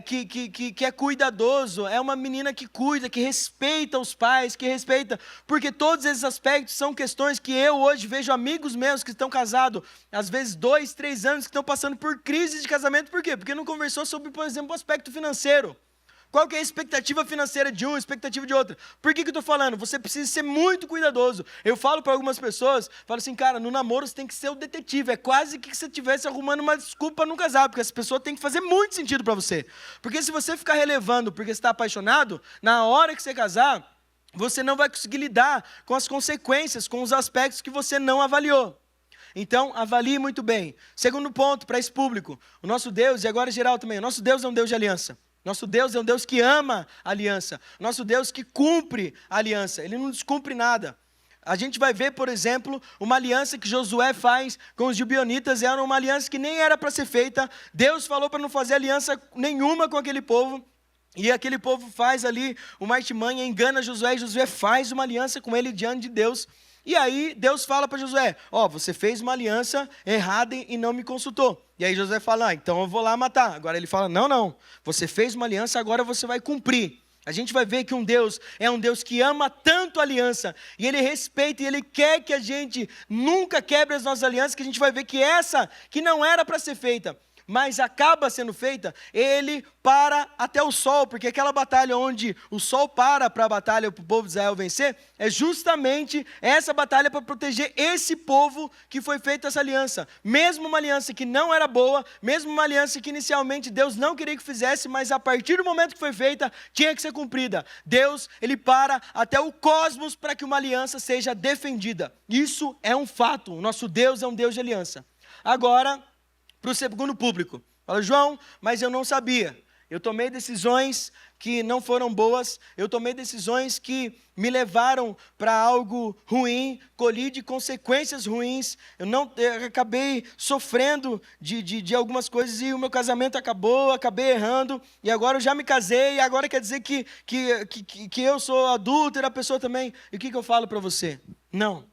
que é cuidadoso, é uma menina que cuida, que respeita os pais, que respeita, porque todos esses aspectos são questões que eu hoje vejo amigos meus que estão casados, às vezes 2, 3 anos, que estão passando por crise de casamento. Por quê? Porque não conversou sobre, por exemplo, o aspecto financeiro. Qual que é a expectativa financeira de um, a expectativa de outro? Por que eu estou falando? Você precisa ser muito cuidadoso. Eu falo para algumas pessoas, falo assim, cara, no namoro você tem que ser o detetive. É quase que você estivesse arrumando uma desculpa para não casar, porque essa pessoa tem que fazer muito sentido para você. Porque se você ficar relevando porque você está apaixonado, na hora que você casar, você não vai conseguir lidar com as consequências, com os aspectos que você não avaliou. Então, avalie muito bem. Segundo ponto, para esse público, o nosso Deus, e agora geral também, o nosso Deus é um Deus de aliança. Nosso Deus é um Deus que ama a aliança. Nosso Deus que cumpre a aliança. Ele não descumpre nada. A gente vai ver, por exemplo, uma aliança que Josué faz com os gibeonitas. Era uma aliança que nem era para ser feita. Deus falou para não fazer aliança nenhuma com aquele povo. E aquele povo faz ali uma artimanha, engana Josué. E Josué faz uma aliança com ele diante de Deus. E aí Deus fala para Josué, você fez uma aliança errada e não me consultou. E aí Josué fala, então eu vou lá matar. Agora ele fala, não, você fez uma aliança, agora você vai cumprir. A gente vai ver que um Deus é um Deus que ama tanto a aliança, e Ele respeita, e Ele quer que a gente nunca quebre as nossas alianças, que a gente vai ver que essa, que não era para ser feita, mas acaba sendo feita, ele para até o sol, porque aquela batalha onde o sol para a batalha para o povo de Israel vencer, é justamente essa batalha para proteger esse povo que foi feita essa aliança. Mesmo uma aliança que não era boa, mesmo uma aliança que inicialmente Deus não queria que fizesse, mas a partir do momento que foi feita, tinha que ser cumprida. Deus, ele para até o cosmos para que uma aliança seja defendida. Isso é um fato, o nosso Deus é um Deus de aliança. Agora, para o segundo público, fala, João, mas eu não sabia, eu tomei decisões que não foram boas, eu tomei decisões que me levaram para algo ruim, colhi de consequências ruins, eu acabei sofrendo de algumas coisas e o meu casamento acabei errando, e agora eu já me casei, e agora quer dizer que eu sou adúltero, a pessoa também, e o que eu falo para você? Não.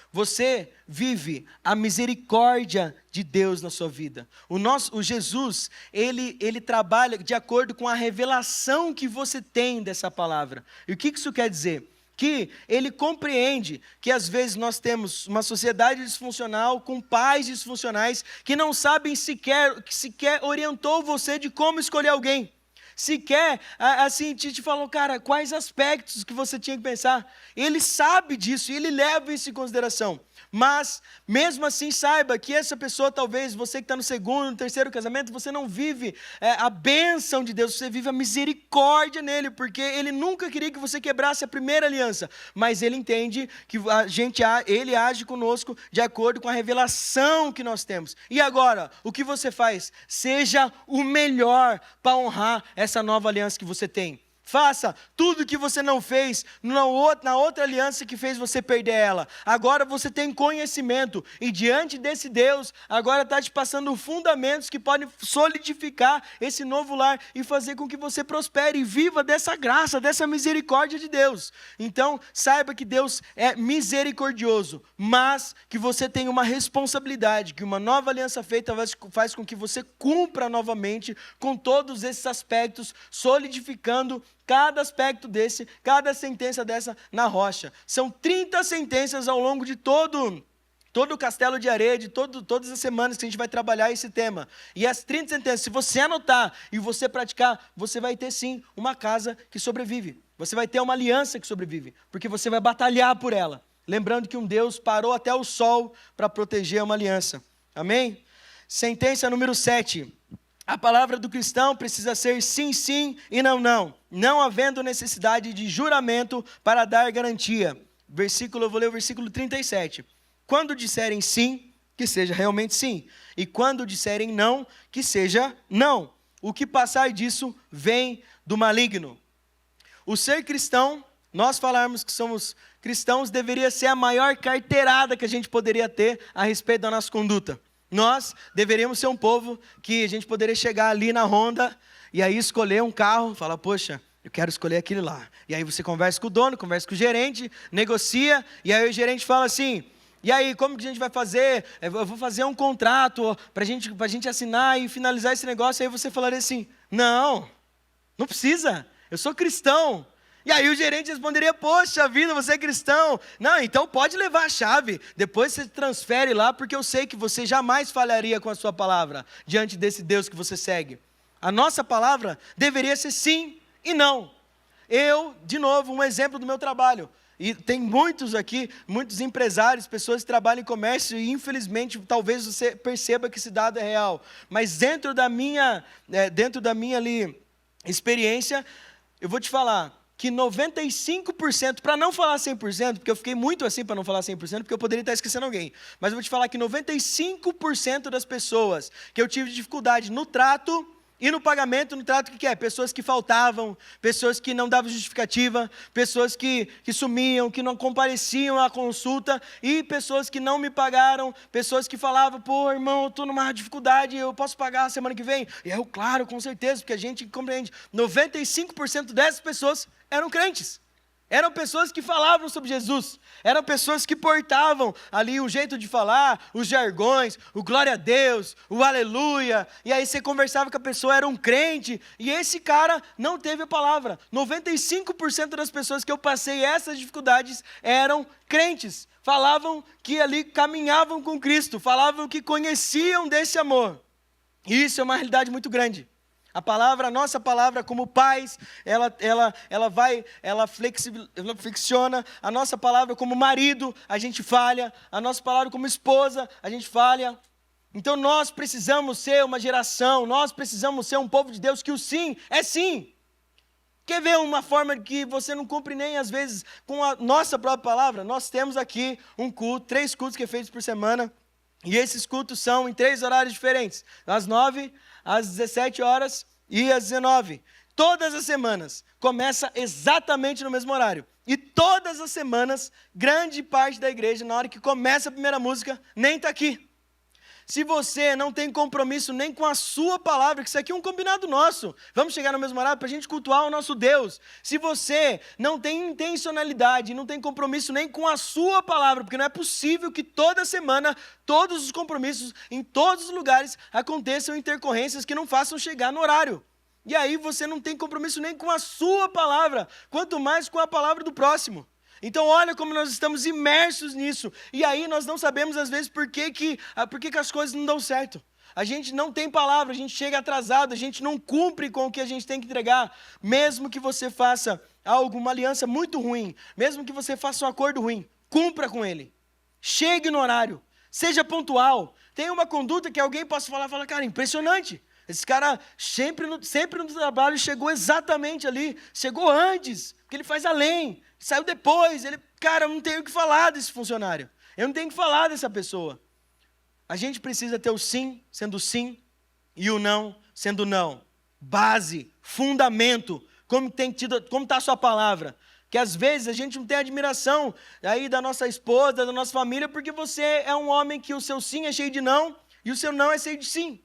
Você vive a misericórdia de Deus na sua vida. O Jesus, ele trabalha de acordo com a revelação que você tem dessa palavra. E o que isso quer dizer? Que ele compreende que às vezes nós temos uma sociedade disfuncional com pais disfuncionais que não sabem sequer orientou você de como escolher alguém. Sequer, assim, te falou, cara, quais aspectos que você tinha que pensar. Ele sabe disso e ele leva isso em consideração. Mas, mesmo assim, saiba que essa pessoa, talvez, você que está no segundo, no terceiro casamento, você não vive a bênção de Deus, você vive a misericórdia nele, porque ele nunca queria que você quebrasse a primeira aliança, mas ele entende que ele age conosco de acordo com a revelação que nós temos. E agora, o que você faz? Seja o melhor para honrar essa nova aliança que você tem. Faça tudo o que você não fez na outra aliança que fez você perder ela. Agora você tem conhecimento e diante desse Deus, agora está te passando fundamentos que podem solidificar esse novo lar e fazer com que você prospere e viva dessa graça, dessa misericórdia de Deus. Então, saiba que Deus é misericordioso, mas que você tem uma responsabilidade, que uma nova aliança feita faz com que você cumpra novamente com todos esses aspectos, solidificando cada aspecto desse, cada sentença dessa na rocha. São 30 sentenças ao longo de todo o castelo de areia, de todas as semanas que a gente vai trabalhar esse tema. E as 30 sentenças, se você anotar e você praticar, você vai ter sim uma casa que sobrevive. Você vai ter uma aliança que sobrevive, porque você vai batalhar por ela. Lembrando que um Deus parou até o sol para proteger uma aliança. Amém? Sentença número 7. A palavra do cristão precisa ser sim, sim e não, não. Não havendo necessidade de juramento para dar garantia. Eu vou ler o versículo 37. Quando disserem sim, que seja realmente sim. E quando disserem não, que seja não. o que passar disso vem do maligno. O ser cristão, nós falarmos que somos cristãos, deveria ser a maior carteirada que a gente poderia ter a respeito da nossa conduta. Nós deveríamos ser um povo que a gente poderia chegar ali na Honda e aí escolher um carro, falar, poxa, eu quero escolher aquele lá. E aí você conversa com o dono, conversa com o gerente, negocia, e aí o gerente fala assim, e aí, como que a gente vai fazer? Eu vou fazer um contrato pra gente assinar e finalizar esse negócio. Aí você falaria assim, não precisa, eu sou cristão. E aí o gerente responderia, poxa vida, você é cristão. Não, então pode levar a chave, depois você transfere lá, porque eu sei que você jamais falharia com a sua palavra, diante desse Deus que você segue. A nossa palavra deveria ser sim e não. Eu, de novo, um exemplo do meu trabalho. E tem muitos aqui, muitos empresários, pessoas que trabalham em comércio e infelizmente talvez você perceba que esse dado é real. Mas dentro da minha ali, experiência, eu vou te falar que 95%, para não falar 100%, porque eu fiquei muito assim para não falar 100%, porque eu poderia estar esquecendo alguém. Mas eu vou te falar que 95% das pessoas que eu tive dificuldade no trato e no pagamento, no trato, o que é? Pessoas que faltavam, pessoas que não davam justificativa, pessoas que sumiam, que não compareciam à consulta, e pessoas que não me pagaram, pessoas que falavam, pô, irmão, eu estou numa dificuldade, eu posso pagar a semana que vem? E eu, claro, com certeza, porque a gente compreende. 95% dessas pessoas eram crentes. Eram pessoas que falavam sobre Jesus, eram pessoas que portavam ali o jeito de falar, os jargões, o glória a Deus, o aleluia, e aí você conversava com a pessoa, era um crente, e esse cara não teve a palavra. 95% das pessoas que eu passei essas dificuldades eram crentes, falavam que ali caminhavam com Cristo, falavam que conheciam desse amor, e isso é uma realidade muito grande. A nossa palavra como pais, ela flexiona. A nossa palavra como marido, a gente falha. A nossa palavra como esposa, a gente falha. Então nós precisamos ser uma geração, nós precisamos ser um povo de Deus que o sim é sim. Quer ver uma forma que você não cumpre nem às vezes com a nossa própria palavra? Nós temos aqui um culto, 3 cultos que é feitos por semana. E esses cultos são em 3 horários diferentes. Às 9, às 17 horas e às 19. Todas as semanas. Começa exatamente no mesmo horário. E todas as semanas, grande parte da igreja, na hora que começa a primeira música, nem está aqui. Se você não tem compromisso nem com a sua palavra, que isso aqui é um combinado nosso, vamos chegar no mesmo horário para a gente cultuar o nosso Deus. Se você não tem intencionalidade, não tem compromisso nem com a sua palavra, porque não é possível que toda semana, todos os compromissos, em todos os lugares, aconteçam intercorrências que não façam chegar no horário. E aí você não tem compromisso nem com a sua palavra, quanto mais com a palavra do próximo. Então olha como nós estamos imersos nisso, e aí nós não sabemos às vezes por que as coisas não dão certo. A gente não tem palavra, a gente chega atrasado, a gente não cumpre com o que a gente tem que entregar. Mesmo que você faça algo, uma aliança muito ruim, mesmo que você faça um acordo ruim, cumpra com ele. Chegue no horário, seja pontual. Tenha uma conduta que alguém possa fala, cara, impressionante. Esse cara sempre no trabalho chegou exatamente ali, chegou antes, porque ele faz além, saiu depois, cara, eu não tenho o que falar desse funcionário, eu não tenho o que falar dessa pessoa. A gente precisa ter o sim sendo sim e o não sendo não. Base, fundamento, como está a sua palavra. Que às vezes a gente não tem admiração aí da nossa esposa, da nossa família, porque você é um homem que o seu sim é cheio de não e o seu não é cheio de sim.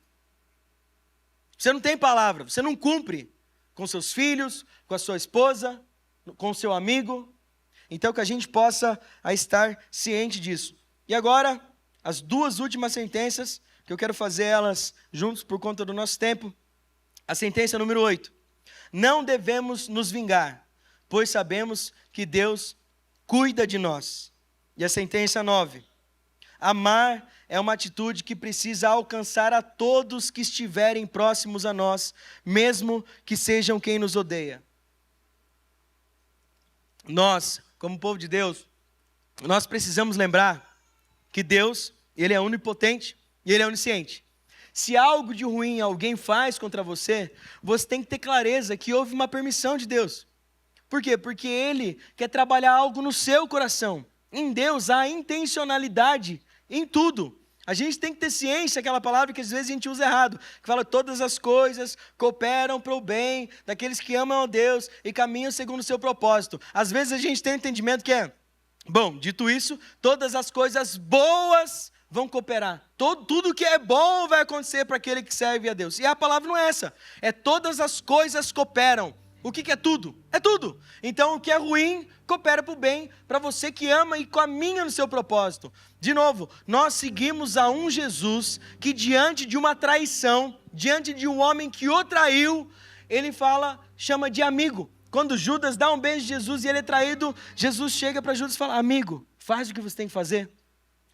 Você não tem palavra, você não cumpre com seus filhos, com a sua esposa, com o seu amigo. Então que a gente possa estar ciente disso. E agora, as 2 últimas sentenças, que eu quero fazer elas juntos por conta do nosso tempo. A sentença número 8. Não devemos nos vingar, pois sabemos que Deus cuida de nós. E a sentença 9. Amar é uma atitude que precisa alcançar a todos que estiverem próximos a nós, mesmo que sejam quem nos odeia. Nós, como povo de Deus, nós precisamos lembrar que Deus, Ele é onipotente e Ele é onisciente. Se algo de ruim alguém faz contra você, você tem que ter clareza que houve uma permissão de Deus. Por quê? Porque Ele quer trabalhar algo no seu coração. Em Deus há intencionalidade em tudo. A gente tem que ter ciência, aquela palavra que às vezes a gente usa errado, que fala todas as coisas cooperam para o bem daqueles que amam a Deus e caminham segundo o seu propósito. Às vezes a gente tem um entendimento que é, bom, dito isso, todas as coisas boas vão cooperar. Tudo que é bom vai acontecer para aquele que serve a Deus. E a palavra não é essa, é todas as coisas cooperam. O que é tudo? É tudo. Então o que é ruim coopera para o bem, para você que ama e caminha no seu propósito. De novo, nós seguimos a um Jesus que diante de uma traição, diante de um homem que o traiu, ele chama de amigo. Quando Judas dá um beijo a Jesus e ele é traído, Jesus chega para Judas e fala, amigo, faz o que você tem que fazer.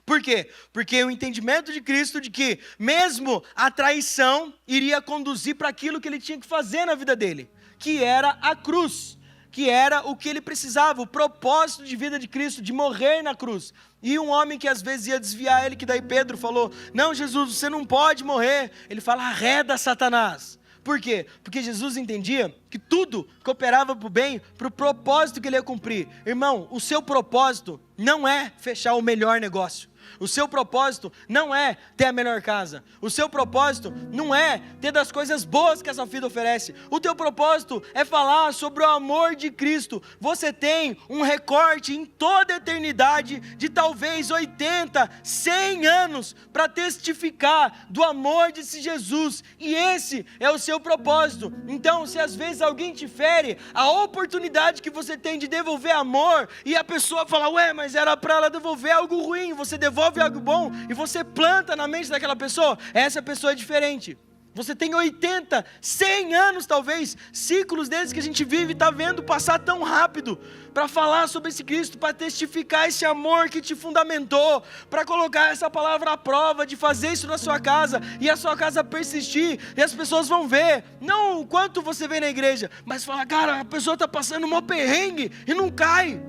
Por quê? Porque o entendimento de Cristo de que mesmo a traição iria conduzir para aquilo que ele tinha que fazer na vida dele, que era a cruz, que era o que ele precisava, o propósito de vida de Cristo, de morrer na cruz. E um homem que às vezes ia desviar ele, que daí Pedro falou, não Jesus, você não pode morrer. Ele fala, arreda Satanás. Por quê? Porque Jesus entendia que tudo cooperava para o bem, para o propósito que ele ia cumprir. Irmão, o seu propósito não é fechar o melhor negócio. O seu propósito não é ter a melhor casa. O seu propósito não é ter das coisas boas que essa vida oferece. O teu propósito é falar sobre o amor de Cristo. Você tem um recorte em toda a eternidade de talvez 80, 100 anos para testificar do amor desse Jesus. E esse é o seu propósito. Então, se às vezes alguém te fere, a oportunidade que você tem de devolver amor e a pessoa fala, ué, mas era para ela devolver algo ruim, você devolve algo bom e você planta na mente daquela pessoa, essa pessoa é diferente. Você tem 80, 100 anos talvez, ciclos desde que a gente vive e está vendo passar tão rápido, para falar sobre esse Cristo, para testificar esse amor que te fundamentou, para colocar essa palavra à prova, de fazer isso na sua casa, e a sua casa persistir, e as pessoas vão ver, não o quanto você vem na igreja, mas falar, cara, a pessoa está passando um perrengue e não cai.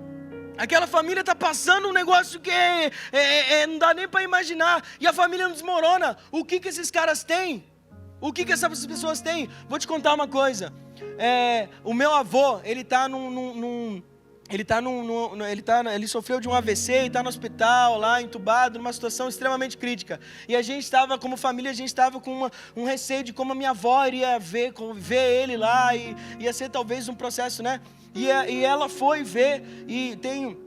Aquela família está passando um negócio que não dá nem para imaginar. E a família não desmorona. O que esses caras têm? O que essas pessoas têm? Vou te contar uma coisa. O meu avô, ele sofreu de um AVC e está no hospital lá, entubado, numa situação extremamente crítica. E a gente estava, como família, a gente estava com um receio de como a minha avó iria ver ele lá. E ia ser talvez um processo, né? E ela foi ver, e tem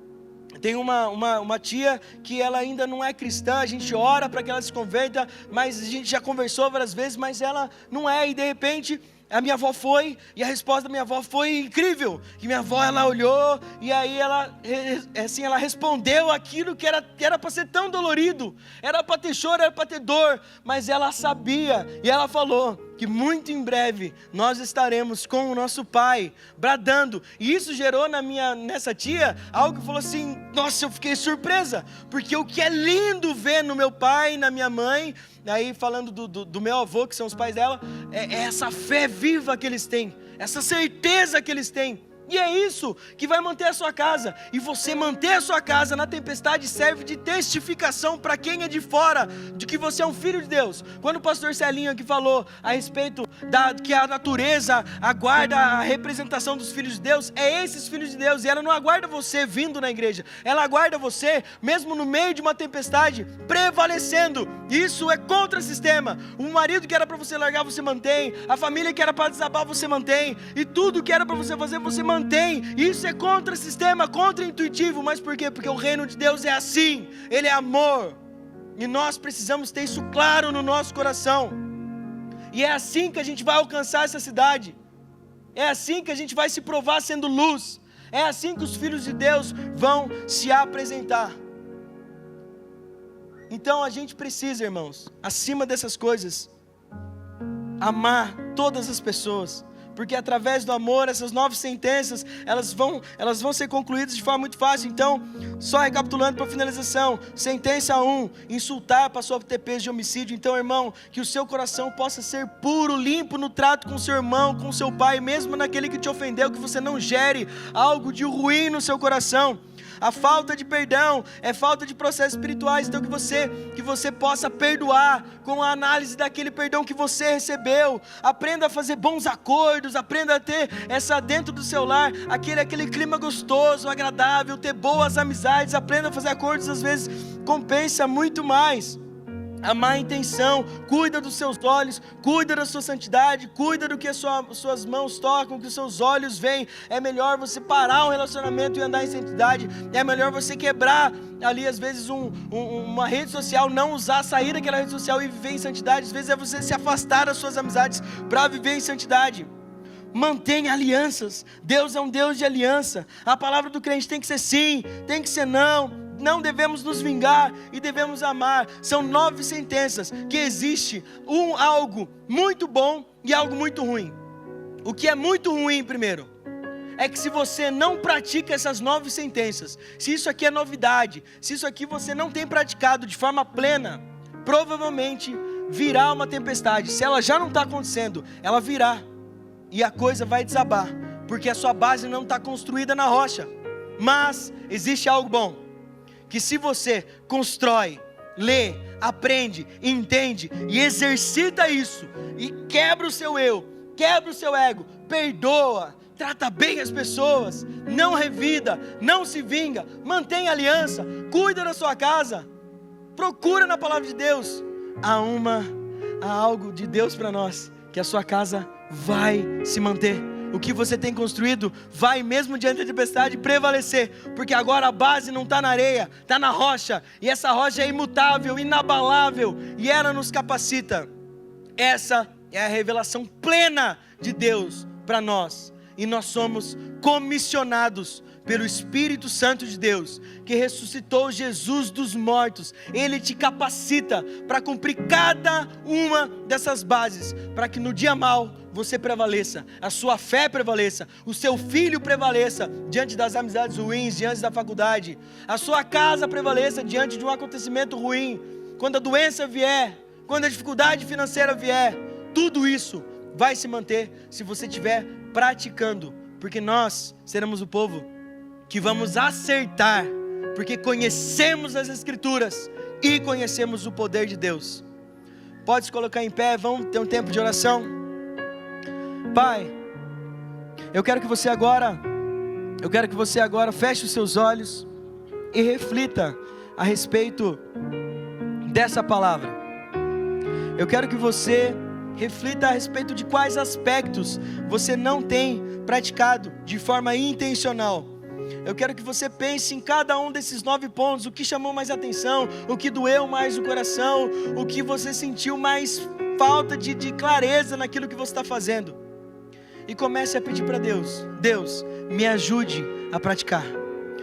uma tia que ela ainda não é cristã, a gente ora para que ela se converta, mas a gente já conversou várias vezes, mas ela não é, e de repente a minha avó foi, e a resposta da minha avó foi incrível, que minha avó, ela olhou, e aí ela respondeu aquilo que era para ser tão dolorido, era para ter choro, era para ter dor, mas ela sabia, e ela falou que muito em breve nós estaremos com o nosso pai, bradando, e isso gerou nessa tia, algo que falou assim, nossa, eu fiquei surpresa, porque o que é lindo ver no meu pai e na minha mãe, aí falando do meu avô, que são os pais dela, é essa fé viva que eles têm, essa certeza que eles têm. E é isso que vai manter a sua casa. E você manter a sua casa na tempestade serve de testificação para quem é de fora, de que você é um filho de Deus. Quando o pastor Celinho aqui falou a respeito que a natureza aguarda a representação dos filhos de Deus, é esses filhos de Deus. E ela não aguarda você vindo na igreja, ela aguarda você mesmo no meio de uma tempestade, prevalecendo. Isso é contra o sistema. O marido que era para você largar, você mantém. A família que era para desabar, você mantém. E tudo que era para você fazer, você mantém. Isso é contra o sistema, contra intuitivo. Mas por quê? Porque o reino de Deus é assim, ele é amor, e nós precisamos ter isso claro no nosso coração. E é assim que a gente vai alcançar essa cidade, é assim que a gente vai se provar sendo luz, é assim que os filhos de Deus vão se apresentar. Então a gente precisa, irmãos, acima dessas coisas, amar todas as pessoas, porque através do amor, essas 9 sentenças, elas vão ser concluídas de forma muito fácil. Então, só recapitulando para finalização, sentença 1, insultar passou a ter peso de homicídio. Então, irmão, que o seu coração possa ser puro, limpo no trato com seu irmão, com seu pai, mesmo naquele que te ofendeu, que você não gere algo de ruim no seu coração. A falta de perdão é falta de processos espirituais. Então que você possa perdoar com a análise daquele perdão que você recebeu. Aprenda a fazer bons acordos, aprenda a ter dentro do seu lar aquele clima gostoso, agradável, ter boas amizades. Aprenda a fazer acordos, às vezes compensa muito mais. a má intenção, cuida dos seus olhos, cuida da sua santidade, cuida do que as suas mãos tocam, que os seus olhos veem. É melhor você parar um relacionamento e andar em santidade, é melhor você quebrar ali às vezes uma rede social, não usar, sair daquela rede social e viver em santidade. Às vezes é você se afastar das suas amizades para viver em santidade. Mantenha alianças. Deus é um Deus de aliança. A palavra do crente tem que ser sim, tem que ser não. Não devemos nos vingar e devemos amar. São 9 sentenças que existe algo muito bom e algo muito ruim. O que é muito ruim, primeiro, é que se você não pratica essas 9 sentenças, se isso aqui é novidade, se isso aqui você não tem praticado de forma plena, provavelmente virá uma tempestade. Se ela já não está acontecendo, ela virá e a coisa vai desabar, porque a sua base não está construída na rocha. Mas existe algo bom, que se você constrói, lê, aprende, entende e exercita isso, e quebra o seu eu, quebra o seu ego, perdoa, trata bem as pessoas, não revida, não se vinga, mantém aliança, cuida da sua casa, procura na palavra de Deus, há algo de Deus para nós, que a sua casa vai se manter. O que você tem construído vai, mesmo diante da tempestade, prevalecer, porque agora a base não está na areia, está na rocha, e essa rocha é imutável, inabalável, e ela nos capacita. Essa é a revelação plena de Deus para nós, e nós somos comissionados pelo Espírito Santo de Deus, que ressuscitou Jesus dos mortos. Ele te capacita para cumprir cada uma dessas bases, para que no dia mau você prevaleça, a sua fé prevaleça, o seu filho prevaleça diante das amizades ruins, diante da faculdade, a sua casa prevaleça diante de um acontecimento ruim, quando a doença vier, quando a dificuldade financeira vier. Tudo isso vai se manter se você estiver praticando, porque nós seremos o povo que vamos acertar, porque conhecemos as Escrituras e conhecemos o poder de Deus. Pode se colocar em pé, vamos ter um tempo de oração. Pai, eu quero que você agora feche os seus olhos e reflita a respeito dessa palavra. Eu quero que você reflita a respeito de quais aspectos você não tem praticado de forma intencional. Eu quero que você pense em cada um desses 9 pontos, o que chamou mais atenção, o que doeu mais o coração, o que você sentiu mais falta de clareza naquilo que você está fazendo. E comece a pedir para Deus: Deus, me ajude a praticar.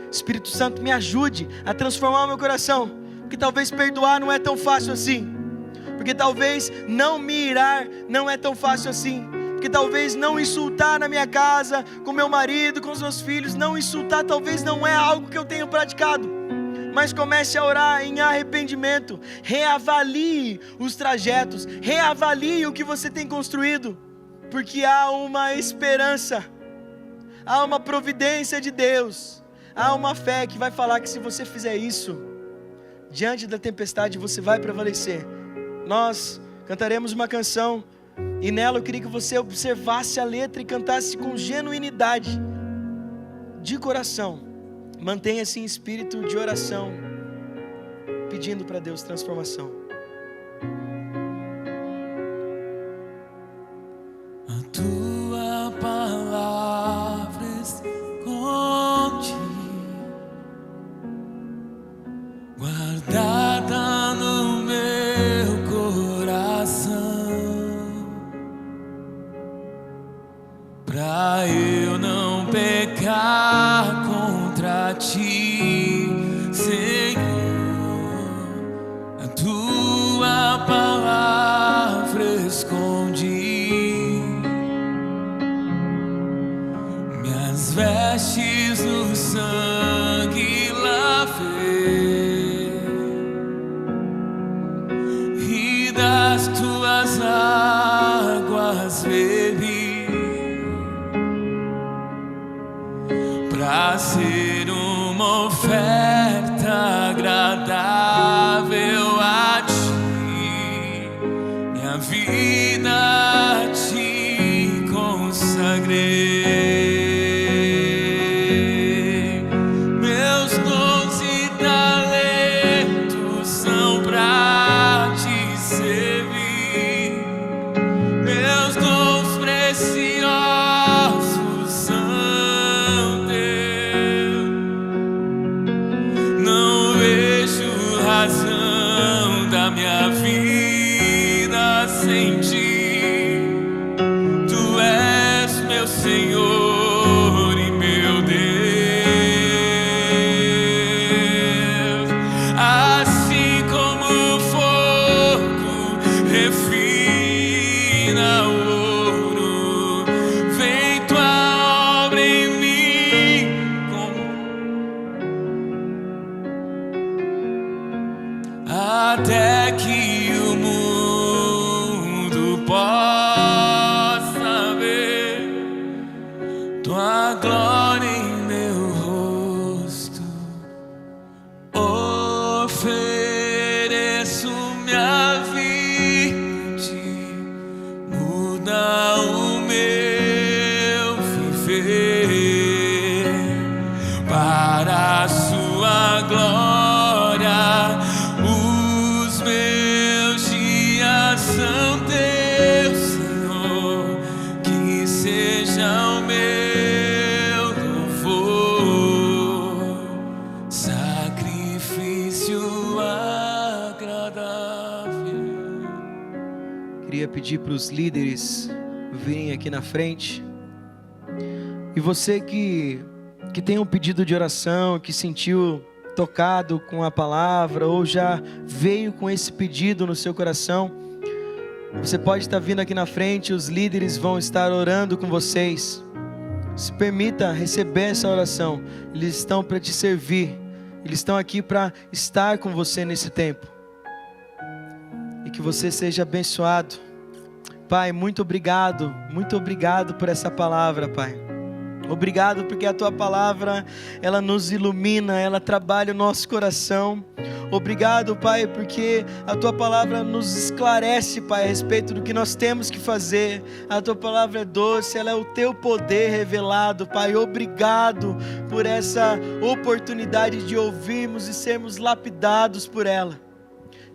Espírito Santo, me ajude a transformar o meu coração, porque talvez perdoar não é tão fácil assim, porque talvez não me irar não é tão fácil assim, porque talvez não insultar na minha casa, com meu marido, com os meus filhos, não insultar talvez não é algo que eu tenho praticado. Mas comece a orar em arrependimento, reavalie os trajetos, reavalie o que você tem construído, porque há uma esperança, há uma providência de Deus, há uma fé que vai falar que se você fizer isso, diante da tempestade você vai prevalecer. Nós cantaremos uma canção, e nela eu queria que você observasse a letra e cantasse com genuinidade, de coração. Mantenha-se em espírito de oração, pedindo para Deus transformação. A tua palavra esconde, guardada no meu coração, pra eu não pecar contra ti, Senhor. A tua palavra esconde, minhas vestes no sangue lavei, até que o mundo possa ver tua glória em meu rosto. Ofereço minha vida, muda o meu viver para a sua glória. Os meus dias são teus, Senhor, que seja o meu louvor, sacrifício agradável. Queria pedir para os líderes virem aqui na frente. E você que tem um pedido de oração, que sentiu tocado com a palavra, ou já veio com esse pedido no seu coração, você pode estar vindo aqui na frente, os líderes vão estar orando com vocês. Se permita receber essa oração, eles estão para te servir, eles estão aqui para estar com você nesse tempo. E que você seja abençoado. Pai, muito obrigado por essa palavra, Pai. Obrigado porque a Tua palavra, ela nos ilumina, ela trabalha o nosso coração. Obrigado, Pai, porque a Tua palavra nos esclarece, Pai, a respeito do que nós temos que fazer. A Tua palavra é doce, ela é o Teu poder revelado, Pai. Obrigado por essa oportunidade de ouvirmos e sermos lapidados por ela.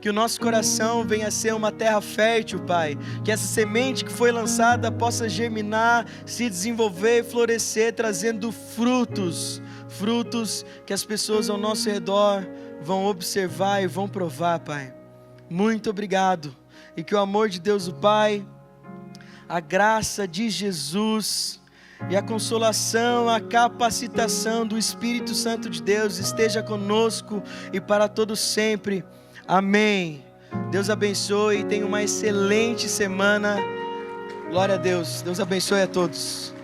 Que o nosso coração venha a ser uma terra fértil, Pai. Que essa semente que foi lançada possa germinar, se desenvolver e florescer, trazendo frutos. Frutos que as pessoas ao nosso redor vão observar e vão provar, Pai. Muito obrigado. E que o amor de Deus o Pai, a graça de Jesus e a consolação, a capacitação do Espírito Santo de Deus esteja conosco e para todos sempre. Amém. Deus abençoe e tenha uma excelente semana. Glória a Deus. Deus abençoe a todos.